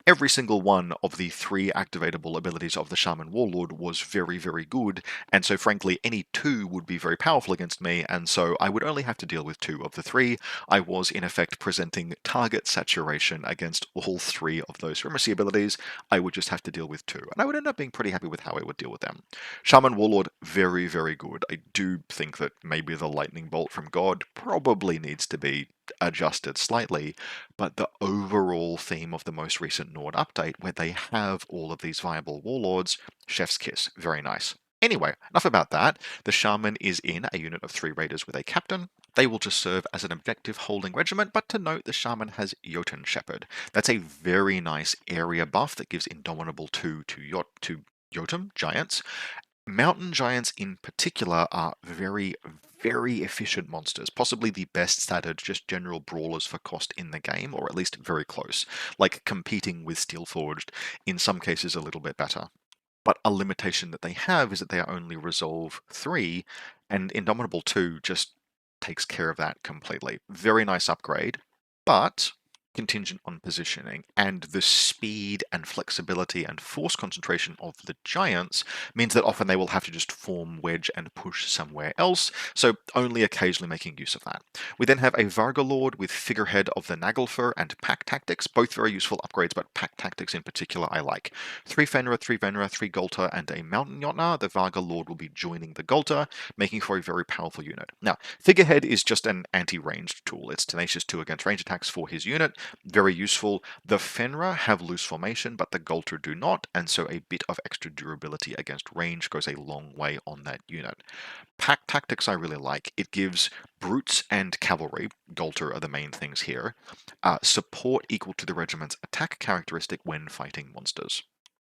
every single one of the 3 activatable abilities of the Shaman Warlord was very, very good, and so frankly, any 2 would be very powerful against me, and so I would only have to deal with 2 of the 3. I was, in effect, presenting target saturation against all 3 of those supremacy abilities. I would just have to deal with 2, and I would end up being pretty happy with how I would deal with them. Shaman Warlord, very, very good. I do think that maybe the Lightning Bolt from God probably needs to be adjusted slightly, but the overall theme of the most recent Nord update, where they have all of these viable warlords, chef's kiss, very nice. Anyway, enough about that. The shaman is in a unit of 3 raiders with a captain. They will just serve as an objective holding regiment, but to note, the shaman has Jotun Shepherd. That's a very nice area buff that gives Indomitable 2 to Jotun giants. Mountain giants in particular are very, very efficient monsters, possibly the best statted just general brawlers for cost in the game, or at least very close, like competing with Steelforged, in some cases a little bit better. But a limitation that they have is that they are only Resolve 3, and Indomitable 2 just takes care of that completely. Very nice upgrade, but contingent on positioning, and the speed and flexibility and force concentration of the giants means that often they will have to just form wedge and push somewhere else, so only occasionally making use of that. We then have a Vargalord with Figurehead of the Naglfar and Pack Tactics, both very useful upgrades, but Pack Tactics in particular I like. 3 Fenrir, 3 Venra, 3 Golter, and a Mountain Jotnar. The Vargalord will be joining the Golter, making for a very powerful unit. Now, Figurehead is just an anti-ranged tool. It's Tenacious 2 against range attacks for his unit, very useful. The Fenra have loose formation, but the Golter do not, and so a bit of extra durability against range goes a long way on that unit. Pack Tactics I really like. It gives Brutes and Cavalry, Golter are the main things here, support equal to the regiment's attack characteristic when fighting monsters.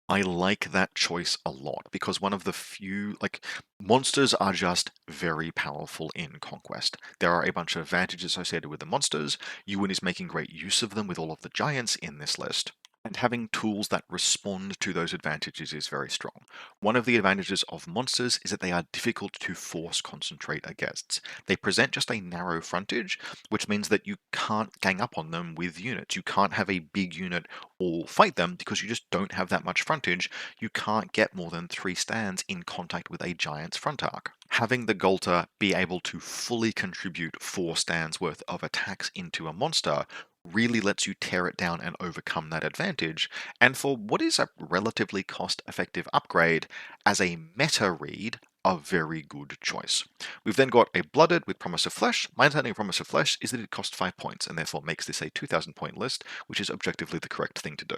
I like that choice a lot because one of the few, like, monsters are just very powerful in Conquest. There are a bunch of advantages associated with the monsters. Ewan is making great use of them with all of the giants in this list. And having tools that respond to those advantages is very strong. One of the advantages of monsters is that they are difficult to force concentrate against. They present just a narrow frontage, which means that you can't gang up on them with units. You can't have a big unit all fight them because you just don't have that much frontage. You can't get more than 3 stands in contact with a giant's front arc. Having the Golter be able to fully contribute 4 stands worth of attacks into a monster really lets you tear it down and overcome that advantage, and for what is a relatively cost-effective upgrade, as a meta read, a very good choice. We've then got a Blooded with Promise of Flesh. My understanding of Promise of Flesh is that it costs 5 points and therefore makes this a 2,000 point list, which is objectively the correct thing to do.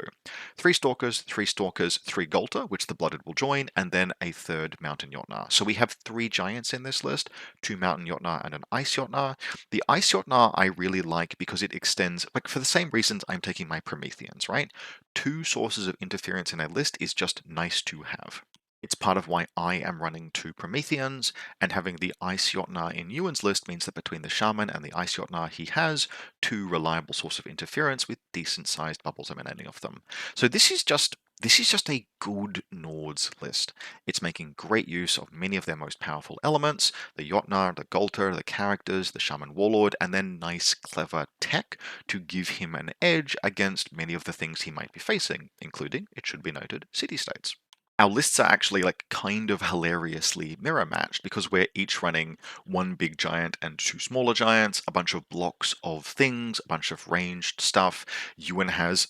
3 Stalkers, 3 Stalkers, 3 Golter, which the Blooded will join, and then a third Mountain Jotnar. So we have 3 Giants in this list, 2 Mountain Jotnar and an Ice Jotnar. The Ice Jotnar I really like because it extends, like for the same reasons I'm taking my Prometheans, right? 2 sources of interference in a list is just nice to have. It's part of why I am running 2 Prometheans, and having the Ice Jotnar in Ewan's list means that between the Shaman and the Ice Jotnar, he has 2 reliable sources of interference with decent-sized bubbles emanating off them. So this is just a good Nords list. It's making great use of many of their most powerful elements, the Jotnar, the Golter, the characters, the Shaman Warlord, and then nice, clever tech to give him an edge against many of the things he might be facing, including, it should be noted, city-states. Our lists are actually like kind of hilariously mirror matched because we're each running 1 big giant and 2 smaller giants, a bunch of blocks of things, a bunch of ranged stuff. Ewan has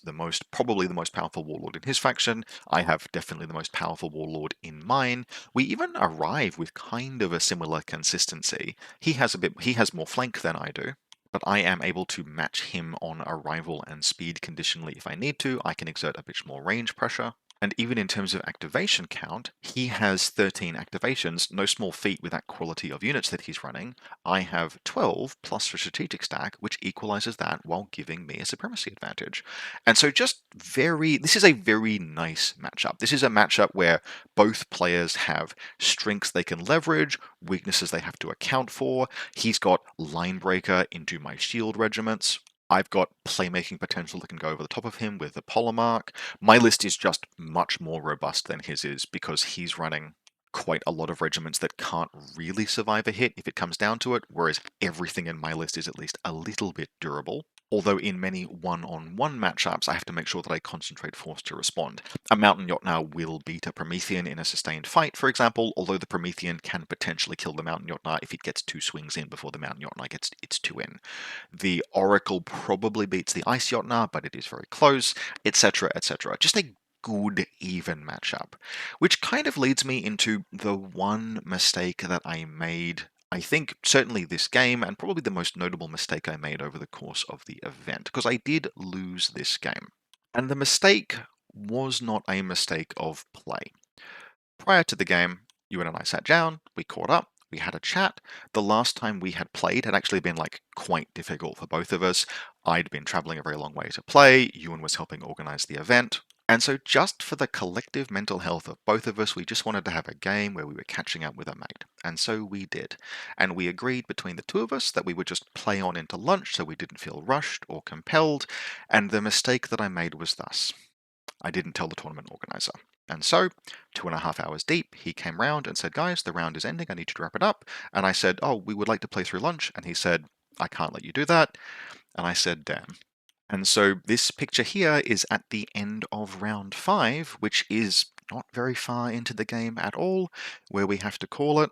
probably the most powerful warlord in his faction. I have definitely the most powerful warlord in mine. We even arrive with kind of a similar consistency. He has more flank than I do, but I am able to match him on arrival and speed conditionally if I need to. I can exert a bit more range pressure. And even in terms of activation count, he has 13 activations, no small feat with that quality of units that he's running. I have 12 plus the strategic stack, which equalizes that while giving me a supremacy advantage. And so this is a very nice matchup. This is a matchup where both players have strengths they can leverage, weaknesses they have to account for. He's got line breaker into my shield regiments. I've got playmaking potential that can go over the top of him with the Polemarch. My list is just much more robust than his is because he's running quite a lot of regiments that can't really survive a hit if it comes down to it, whereas everything in my list is at least a little bit durable. Although in many one-on-one matchups, I have to make sure that I concentrate force to respond. A Mountain Jotnar will beat a Promethean in a sustained fight, for example, although the Promethean can potentially kill the Mountain Jotnar if it gets 2 swings in before the Mountain Jotnar gets its 2 in. The Oracle probably beats the Ice Jotnar, but it is very close, etc., etc. Just a good, even matchup. Which kind of leads me into the one mistake that I made, I think, certainly this game, and probably the most notable mistake I made over the course of the event, because I did lose this game. And the mistake was not a mistake of play. Prior to the game, Ewan and I sat down, we caught up, we had a chat. The last time we had played had actually been quite difficult for both of us. I'd been traveling a very long way to play, Ewan was helping organize the event. And so just for the collective mental health of both of us, we just wanted to have a game where we were catching up with a mate. And so we did. And we agreed between the two of us that we would just play on into lunch so we didn't feel rushed or compelled. And the mistake that I made was thus. I didn't tell the tournament organizer. And so, 2.5 hours deep, he came round and said, guys, the round is ending, I need you to wrap it up. And I said, oh, we would like to play through lunch. And he said, I can't let you do that. And I said, damn. And so this picture here is at the end of round 5, which is not very far into the game at all, where we have to call it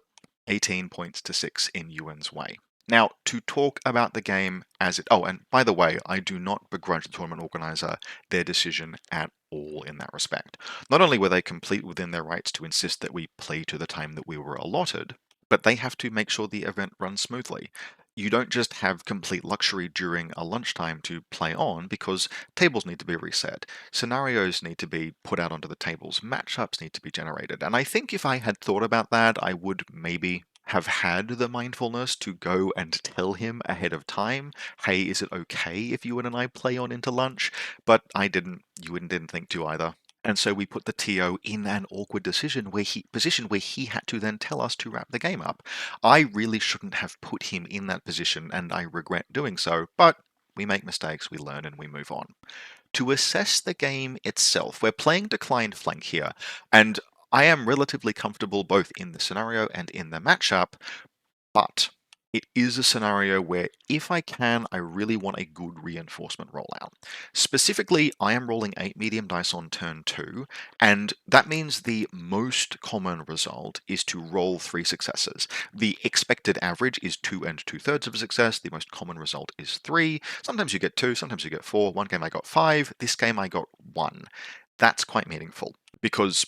18 points to 6 in Ewan's way. Now, to talk about the game as it... Oh, and by the way, I do not begrudge the tournament organizer their decision at all in that respect. Not only were they complete within their rights to insist that we play to the time that we were allotted, but they have to make sure the event runs smoothly. You don't just have complete luxury during a lunchtime to play on because tables need to be reset, scenarios need to be put out onto the tables, matchups need to be generated. And I think if I had thought about that, I would maybe have had the mindfulness to go and tell him ahead of time, hey, is it okay if Ewan and I play on into lunch? But I didn't. Ewan didn't think to either. And so we put the TO in an awkward position where he had to then tell us to wrap the game up. I really shouldn't have put him in that position, and I regret doing so, but we make mistakes, we learn, and we move on. To assess the game itself, we're playing declined flank here, and I am relatively comfortable both in the scenario and in the matchup, but it is a scenario where, if I can, I really want a good reinforcement rollout. Specifically, I am rolling 8 medium dice on turn 2, and that means the most common result is to roll 3 successes. The expected average is 2 2/3 of a success, the most common result is 3. Sometimes you get 2, sometimes you get 4. One game I got 5, this game I got 1. That's quite meaningful, because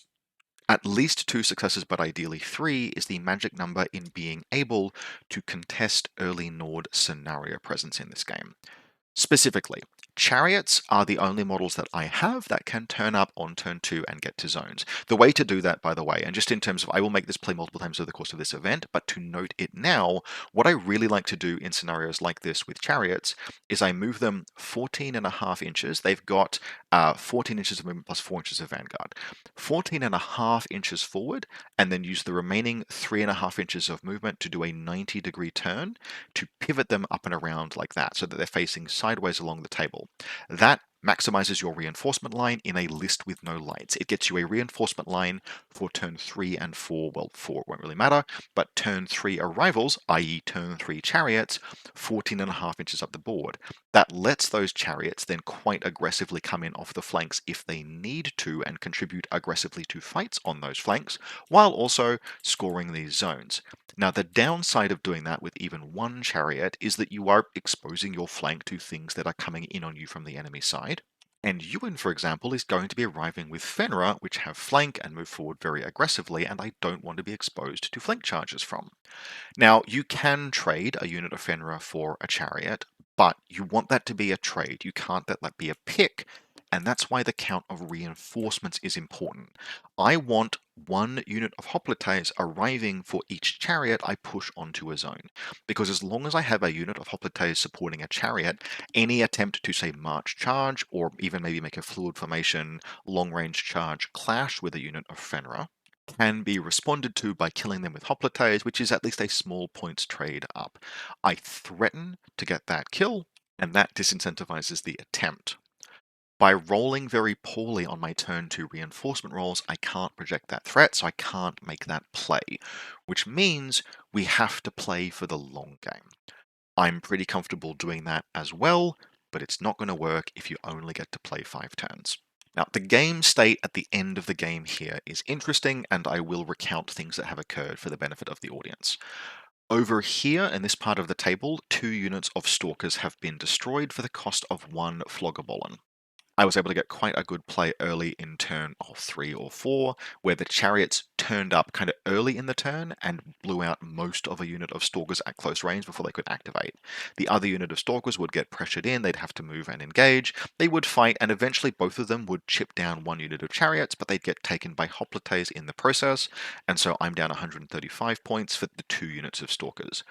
At least 2 successes, but ideally 3, is the magic number in being able to contest early Nord scenario presence in this game. Specifically, chariots are the only models that I have that can turn up on turn 2 and get to zones. The way to do that, by the way, and just in terms of, I will make this play multiple times over the course of this event, but to note it now, what I really like to do in scenarios like this with chariots is I move them 14.5 inches. They've got 14 inches of movement plus 4 inches of vanguard. 14.5 inches forward, and then use the remaining 3.5 inches of movement to do a 90-degree turn to pivot them up and around like that so that they're facing sideways along the table. That maximizes your reinforcement line in a list with no lights. It gets you a reinforcement line for turn 3 and 4. Well, 4 won't really matter, but turn 3 arrivals, i.e. turn 3 chariots, 14.5 inches up the board. That lets those chariots then quite aggressively come in off the flanks if they need to and contribute aggressively to fights on those flanks, while also scoring these zones. Now, the downside of doing that with even one chariot is that you are exposing your flank to things that are coming in on you from the enemy side. And Ewan, for example, is going to be arriving with Fenrir, which have flank and move forward very aggressively, and I don't want to be exposed to flank charges from. Now, you can trade a unit of Fenrir for a chariot, but you want that to be a trade. You can't let that be a pick, and that's why the count of reinforcements is important. I want one unit of hoplites arriving for each chariot I push onto a zone, because as long as I have a unit of hoplites supporting a chariot, any attempt to, say, march charge, or even maybe make a fluid formation long-range charge clash with a unit of Fenrir, can be responded to by killing them with hoplites, which is at least a small points trade up. I threaten to get that kill, and that disincentivizes the attempt. By rolling very poorly on my turn 2 reinforcement rolls, I can't project that threat, so I can't make that play, which means we have to play for the long game. I'm pretty comfortable doing that as well, but it's not going to work if you only get to play 5 turns. Now, the game state at the end of the game here is interesting, and I will recount things that have occurred for the benefit of the audience. Over here in this part of the table, 2 units of Stalkers have been destroyed for the cost of 1 Floggerbollen. I was able to get quite a good play early in turn 3 or 4, where the chariots turned up kind of early in the turn and blew out most of a unit of stalkers at close range before they could activate. The other unit of stalkers would get pressured in, they'd have to move and engage, they would fight, and eventually both of them would chip down 1 unit of chariots, but they'd get taken by hoplites in the process, and so I'm down 135 points for the 2 units of stalkers.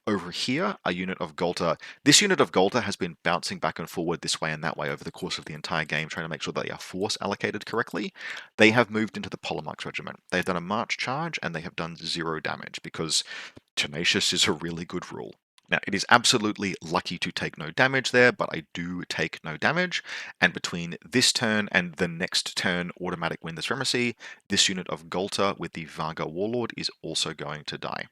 Over here, a unit of Golta. This unit of Golta has been bouncing back and forward this way and that way over the course of the entire game, trying to make sure that they are force allocated correctly. They have moved into the Polemarch's regiment. They've done a march charge and they have done 0 damage because tenacious is a really good rule. Now, it is absolutely lucky to take no damage there, but I do take no damage, and between this turn and the next turn automatic win the supremacy, this unit of Golta with the Varga Warlord is also going to die.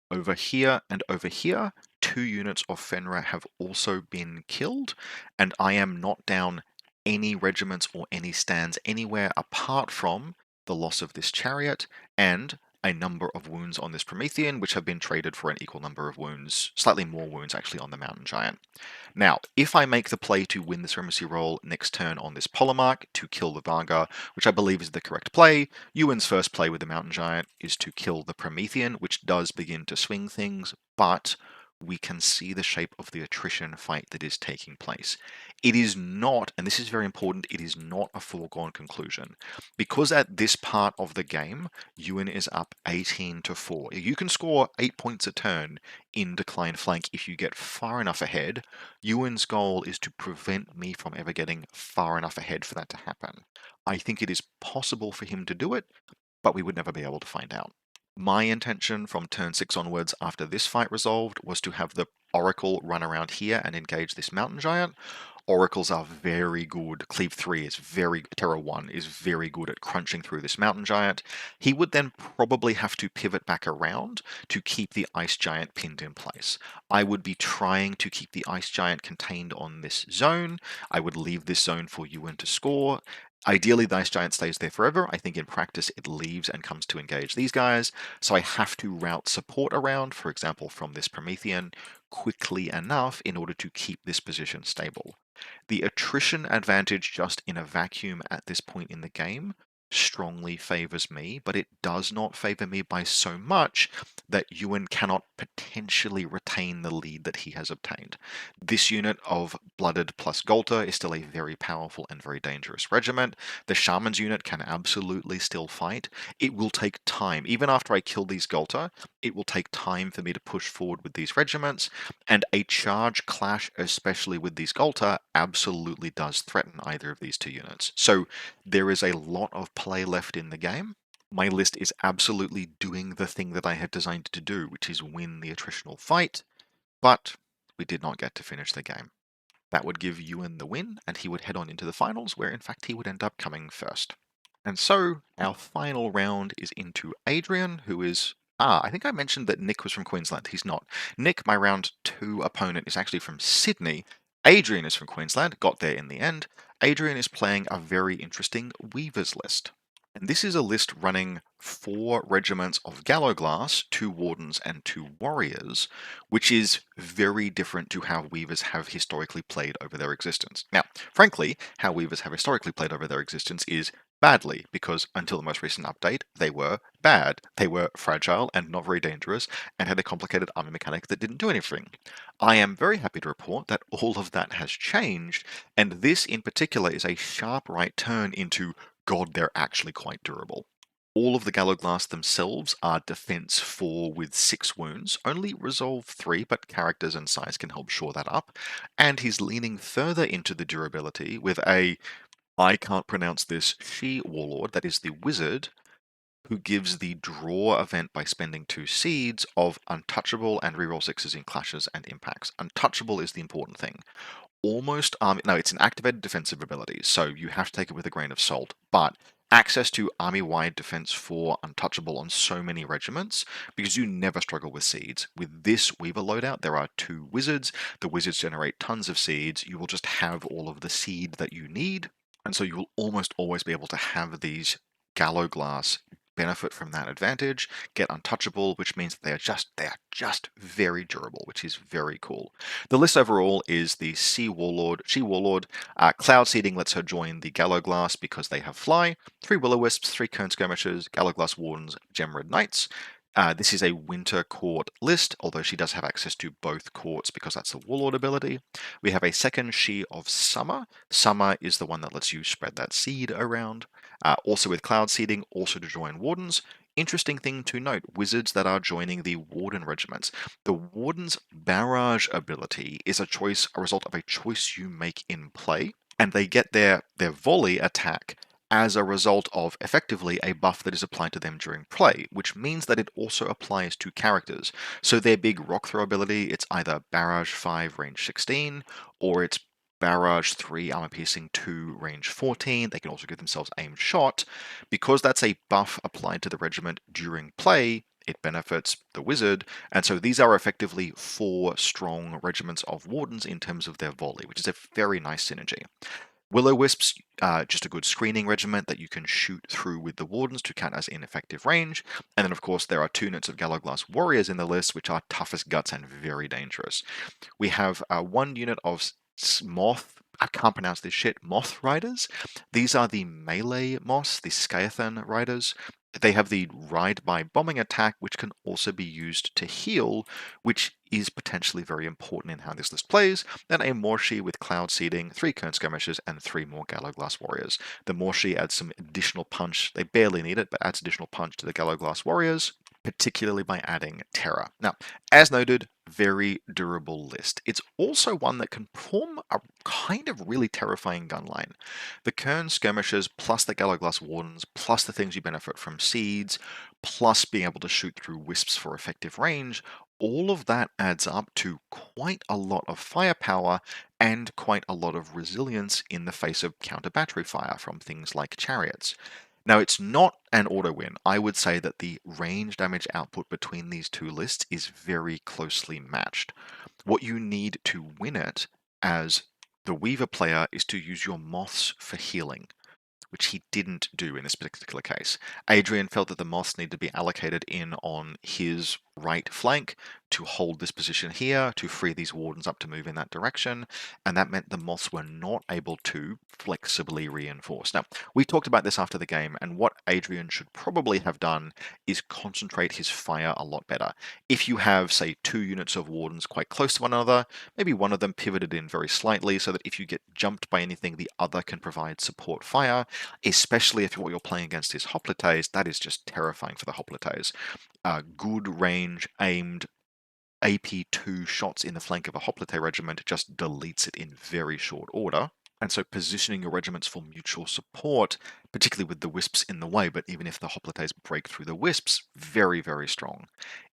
Over here and over here, 2 units of Fenrir have also been killed, and I am not down any regiments or any stands anywhere apart from the loss of this chariot and a number of wounds on this Promethean, which have been traded for an equal number of wounds, slightly more wounds actually on the Mountain Giant. Now, if I make the play to win the supremacy roll next turn on this Polemarch to kill the Varga, which I believe is the correct play, Ewan's first play with the Mountain Giant is to kill the Promethean, which does begin to swing things, but we can see the shape of the attrition fight that is taking place. It is not, and this is very important, it is not a foregone conclusion. Because at this part of the game, Ewan is up 18-4. You can score 8 points a turn in decline flank if you get far enough ahead. Ewan's goal is to prevent me from ever getting far enough ahead for that to happen. I think it is possible for him to do it, but we would never be able to find out. My intention from turn 6 onwards after this fight resolved was to have the Oracle run around here and engage this Mountain Giant. Oracles are very good. Cleave 3 is very, Terra 1 is very good at crunching through this Mountain Giant. He would then probably have to pivot back around to keep the Ice Giant pinned in place. I would be trying to keep the Ice Giant contained on this zone. I would leave this zone for Ewan to score. Ideally, the Ice Giant stays there forever. I think in practice it leaves and comes to engage these guys, so I have to route support around, for example from this Promethean, quickly enough in order to keep this position stable. The attrition advantage just in a vacuum at this point in the game strongly favors me, but it does not favor me by so much that Ewan cannot potentially retain the lead that he has obtained. This unit of Blooded plus Golter is still a very powerful and very dangerous regiment. The Shaman's unit can absolutely still fight. It will take time. Even after I kill these Golter, it will take time for me to push forward with these regiments, and a charge clash, especially with these Golter, absolutely does threaten either of these two units. So there is a lot of play left in the game. My list is absolutely doing the thing that I had designed to do, which is win the attritional fight, but we did not get to finish the game. That would give Ewan the win, and he would head on into the finals, where in fact he would end up coming first. And so our final round is into Adrian, who is... I think I mentioned that Nick was from Queensland. He's not. Nick, my round 2 opponent, is actually from Sydney. Adrian is from Queensland, got there in the end. Adrian is playing a very interesting Weavers list. And this is a list running 4 regiments of Gallowglass, 2 Wardens, and 2 Warriors, which is very different to how Weavers have historically played over their existence. Now, frankly, how Weavers have historically played over their existence is badly, because until the most recent update, they were bad. They were fragile and not very dangerous, and had a complicated army mechanic that didn't do anything. I am very happy to report that all of that has changed, and this in particular is a sharp right turn into God, they're actually quite durable. All of the Gallowglass themselves are defense 4 with 6 wounds, only resolve 3, but characters and size can help shore that up. And he's leaning further into the durability with a, I can't pronounce this, She Warlord, that is the wizard, who gives the draw event by spending 2 seeds of Untouchable and reroll 6s in clashes and impacts. Untouchable is the important thing. Almost, no, it's an activated defensive ability, so you have to take it with a grain of salt, but access to army-wide defense for Untouchable on so many regiments, because you never struggle with seeds. With this Weaver loadout, there are 2 wizards. The wizards generate tons of seeds. You will just have all of the seed that you need, and so you will almost always be able to have these Gallowglass benefit from that advantage, get Untouchable, which means they are just very durable, which is very cool. The list overall is the She Warlord. Cloud Seeding lets her join the Gallowglass because they have Fly, 3 Will-O-Wisps, 3 Kern Skirmishers, Gallowglass Wardens, Gemrid Knights. This is a Winter Court list, although she does have access to both courts because that's a Warlord ability. We have a second She of Summer. Summer is the one that lets you spread that seed around. Also with Cloud Seeding, also to join Wardens. Interesting thing to note, wizards that are joining the Warden regiments. The Warden's Barrage ability is a result of a choice you make in play, and they get their volley attack as a result of effectively a buff that is applied to them during play, which means that it also applies to characters. So their big rock throw ability, it's either Barrage 5, range 16, or it's Barrage 3, armor piercing 2, range 14. They can also give themselves aimed shot. Because that's a buff applied to the regiment during play, it benefits the wizard, and so these are effectively 4 strong regiments of wardens in terms of their volley, which is a very nice synergy. Will-O-Wisps, just a good screening regiment that you can shoot through with the Wardens to count as in effective range. And then, of course, there are 2 units of Gallowglass Warriors in the list, which are tough as guts and very dangerous. We have 1 unit of Moth, I can't pronounce this shit, Moth Riders. These are the melee Moths, the Scaathan Riders. They have the Ride by Bombing attack, which can also be used to heal, which is potentially very important in how this list plays. Then a Morshi with Cloud Seeding, 3 Kern Skirmishers, and 3 more Gallowglass Warriors. The Morshi adds some additional punch. They barely need it, but adds additional punch to the Gallowglass Warriors, particularly by adding Terror. Now, as noted, very durable list. It's also one that can form a kind of really terrifying gunline. The Kern Skirmishers, plus the Gallowglass Wardens, plus the things you benefit from seeds, plus being able to shoot through wisps for effective range, all of that adds up to quite a lot of firepower and quite a lot of resilience in the face of counter battery fire from things like chariots. Now, it's not an auto win. I would say that the range damage output between these 2 lists is very closely matched. What you need to win it as the Weaver player is to use your Moths for healing, which he didn't do in this particular case. Adrian felt that the Moths needed to be allocated in on his right flank to hold this position here to free these wardens up to move in that direction, and that meant the moths were not able to flexibly reinforce. Now, we talked about this after the game, and what Adrian should probably have done is concentrate his fire a lot better. If you have, say, 2 units of wardens quite close to one another, maybe one of them pivoted in very slightly so that if you get jumped by anything, the other can provide support fire, especially if what you're playing against is hoplites. That is just terrifying for the hoplites. Good range aimed AP2 shots in the flank of a hoplite regiment just deletes it in very short order. And so positioning your regiments for mutual support, particularly with the wisps in the way, but even if the hoplites break through the wisps, very, very strong.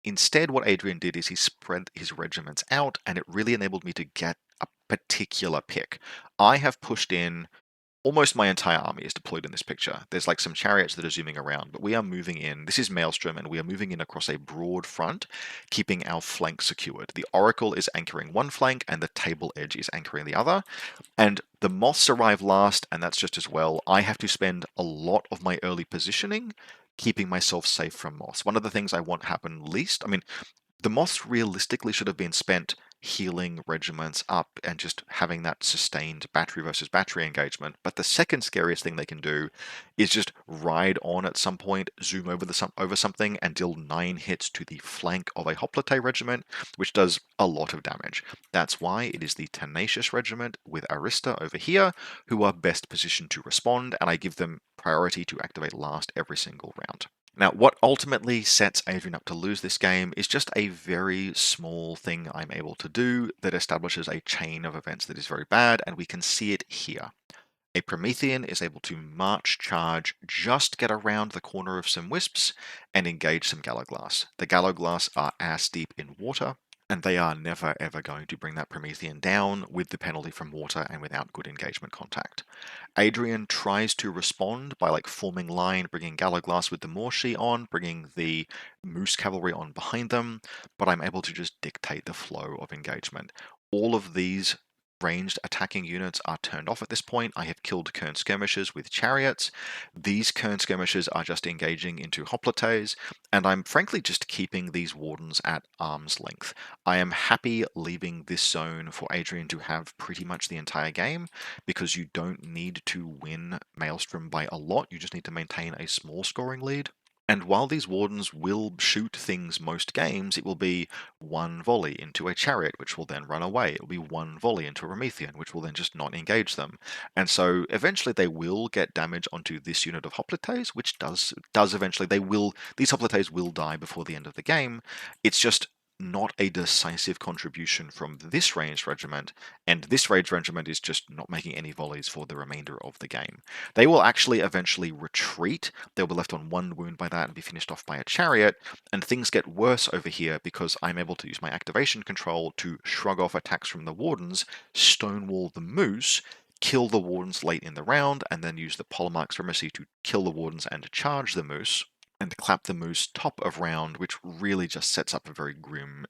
Instead, what Adrian did is he spread his regiments out, and it really enabled me to get a particular pick. I have pushed in almost my entire army is deployed in this picture. There's like some chariots that are zooming around, but we are moving in. This is Maelstrom, and we are moving in across a broad front, keeping our flank secured. The Oracle is anchoring one flank, and the Table Edge is anchoring the other. And the moths arrive last, and that's just as well. I have to spend a lot of my early positioning keeping myself safe from moths. One of the things I want happen least, I mean, the moths realistically should have been spent healing regiments up and just having that sustained battery versus battery engagement. But the second scariest thing they can do is just ride on at some point, zoom over something, and deal 9 hits to the flank of a hoplite regiment, which does a lot of damage. That's why it is the Tenacious Regiment with Arista over here who are best positioned to respond, and I give them priority to activate last every single round. Now, what ultimately sets Adrian up to lose this game is just a very small thing I'm able to do that establishes a chain of events that is very bad, and we can see it here. A Promethean is able to march, charge, just get around the corner of some wisps, and engage some Gallowglass. The Gallowglass are ass deep in water, and they are never ever going to bring that Promethean down with the penalty from water and without good engagement contact. Adrian tries to respond by like forming line, bringing Gallowglass with the Morshi on, bringing the Moose Cavalry on behind them, but I'm able to just dictate the flow of engagement. All of these ranged attacking units are turned off at this point. I have killed Kern skirmishers with chariots. These Kern skirmishers are just engaging into hoplites, and I'm frankly just keeping these wardens at arm's length. I am happy leaving this zone for Adrian to have pretty much the entire game, because you don't need to win Maelstrom by a lot, you just need to maintain a small scoring lead. And while these wardens will shoot things most games, it will be one volley into a chariot, which will then run away. It will be one volley into a Promethean, which will then just not engage them. And so eventually they will get damage onto this unit of hoplites, which does eventually, these hoplites will die before the end of the game. It's just not a decisive contribution from this ranged regiment, and this ranged regiment is just not making any volleys for the remainder of the game. They will actually eventually retreat. They'll be left on 1 wound by that and be finished off by a chariot, and things get worse over here because I'm able to use my activation control to shrug off attacks from the wardens, stonewall the moose, kill the wardens late in the round, and then use the Polemarch's Supremacy to kill the wardens and charge the moose, and clap the moose top of round, which really just sets up a very grim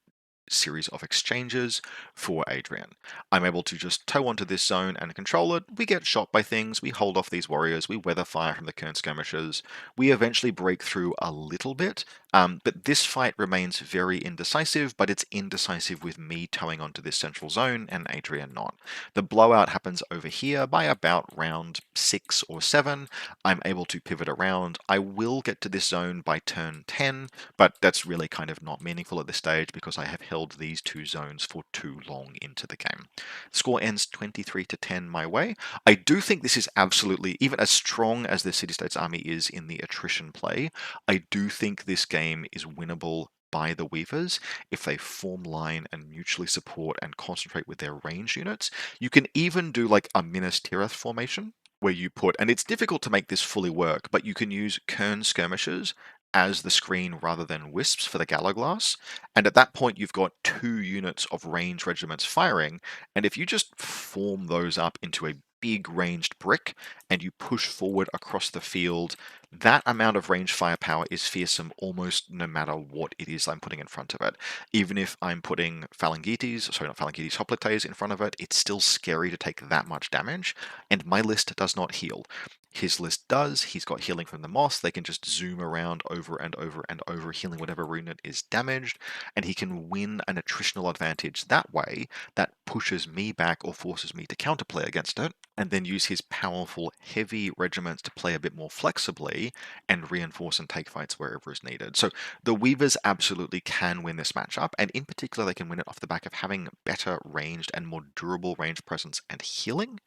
series of exchanges for Adrian. I'm able to just tow onto this zone and control it. We get shot by things, we hold off these warriors, we weather fire from the Kern skirmishers, we eventually break through a little bit, but this fight remains very indecisive, but it's indecisive with me towing onto this central zone and Adrian not. The blowout happens over here by about round 6 or 7. I'm able to pivot around. I will get to this zone by turn 10, but that's really kind of not meaningful at this stage because I have held these 2 zones for too long into the game. The score ends 23-10 my way. I do think this is absolutely, even as strong as the City-States Army is in the attrition play, I do think this game is winnable by the Weavers if they form line and mutually support and concentrate with their range units. You can even do like a Minas Tirith formation where you put, and it's difficult to make this fully work, but you can use Kern skirmishers as the screen rather than wisps for the Gallowglass, and at that point you've got 2 units of range regiments firing, and if you just form those up into a big ranged brick and you push forward across the field, that amount of range firepower is fearsome almost no matter what it is I'm putting in front of it. Even if I'm putting hoplites in front of it, it's still scary to take that much damage, and my list does not heal. His list does. He's got healing from the moss. They can just zoom around over and over and over, healing whatever unit is damaged, and he can win an attritional advantage that way that pushes me back or forces me to counterplay against it, and then use his powerful heavy regiments to play a bit more flexibly and reinforce and take fights wherever is needed. So the Weavers absolutely can win this matchup, and in particular, they can win it off the back of having better ranged and more durable range presence and healing.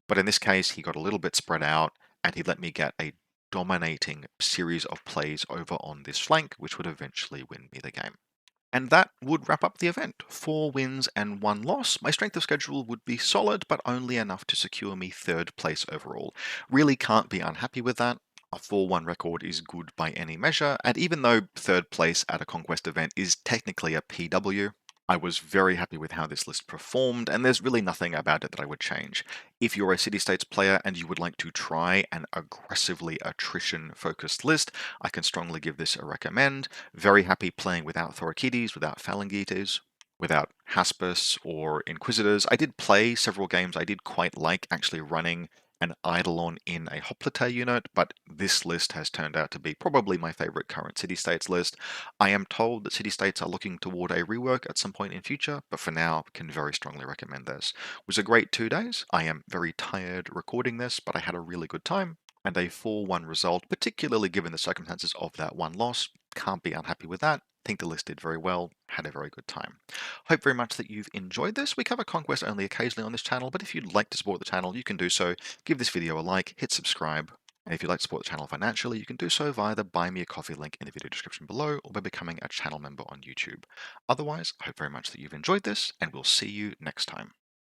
But in this case, he got a little bit spread out, and he let me get a dominating series of plays over on this flank, which would eventually win me the game. And that would wrap up the event. 4 wins and 1 loss. My strength of schedule would be solid, but only enough to secure me 3rd place overall. Really can't be unhappy with that. A 4-1 record is good by any measure, and even though 3rd place at a Conquest event is technically a PW, I was very happy with how this list performed, and there's really nothing about it that I would change. If you're a City States player and you would like to try an aggressively attrition-focused list, I can strongly give this a recommend. Very happy playing without Thorokides, without Phalangites, without Haspus or Inquisitors. I did play several games I did quite like actually running an Eidolon in a Hoplite unit, but this list has turned out to be probably my favorite current City-States list. I am told that City-States are looking toward a rework at some point in future, but for now, can very strongly recommend this. It was a great 2 days. I am very tired recording this, but I had a really good time, and a 4-1 result, particularly given the circumstances of that 1 loss. Can't be unhappy with that. Think the list did very well, had a very good time. Hope very much that you've enjoyed this. We cover Conquest only occasionally on this channel, but if you'd like to support the channel, you can do so. Give this video a like, hit subscribe, and if you'd like to support the channel financially, you can do so via the Buy Me a Coffee link in the video description below, or by becoming a channel member on YouTube. Otherwise, I hope very much that you've enjoyed this, and we'll see you next time.